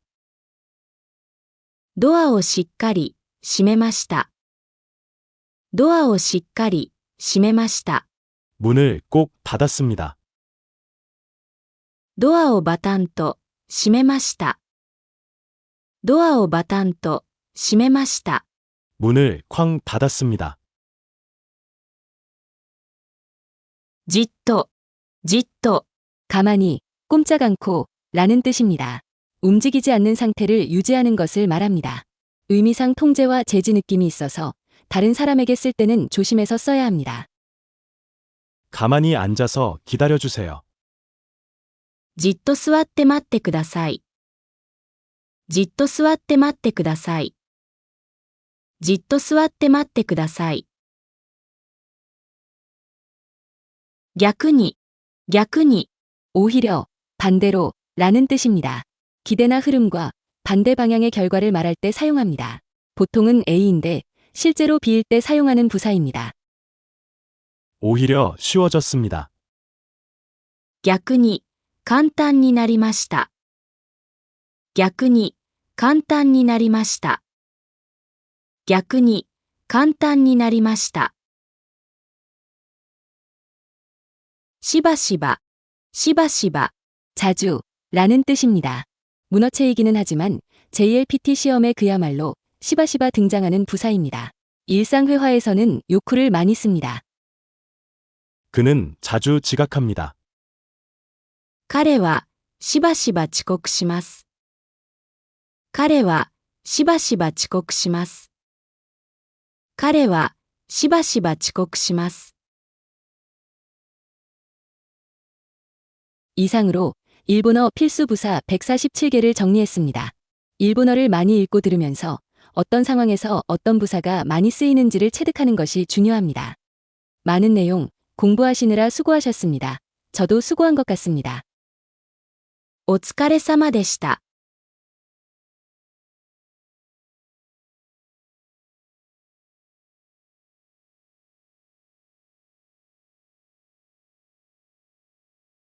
ドアをしっかり、閉めました。ドアをしっかり、閉めました。 문을 꼭 닫았습니다. ドアをバタンと、閉めました。ドアをバタンと、閉めました。 문을 쾅 닫았습니다. じっと、じっと、 가만히, 꼼짝 않고 라는 뜻입니다. 움직이지 않는 상태를 유지하는 것을 말합니다. 의미상 통제와 제지 느낌이 있어서 다른 사람에게 쓸 때는 조심해서 써야 합니다. 가만히 앉아서 기다려주세요. じっと座って待ってください。じっと座って待ってください。じっと座って待ってください。逆に、逆に、 오히려, 반대로 라는 뜻입니다. 기대나 흐름과 반대 방향의 결과를 말할 때 사용합니다. 보통은 A인데 실제로 B일 때 사용하는 부사입니다. 오히려 쉬워졌습니다. 逆に、簡単になりました。逆に、簡単になりました。逆に、簡単になりました。しばしば、しばしば、 자주 라는 뜻입니다. 문어체이기는 하지만 JLPT 시험에 그야말로 시바시바 등장하는 부사입니다. 일상회화에서는 요크를 많이 씁니다. 그는 자주 지각합니다. 彼は、しばしば遅刻します。彼は、しばしば遅刻します。彼は、しばしば遅刻します。 이상으로 일본어 필수 부사 147개를 정리했습니다. 일본어를 많이 읽고 들으면서 어떤 상황에서 어떤 부사가 많이 쓰이는지를 체득하는 것이 중요합니다. 많은 내용 공부하시느라 수고하셨습니다. 저도 수고한 것 같습니다. お疲れ様でした。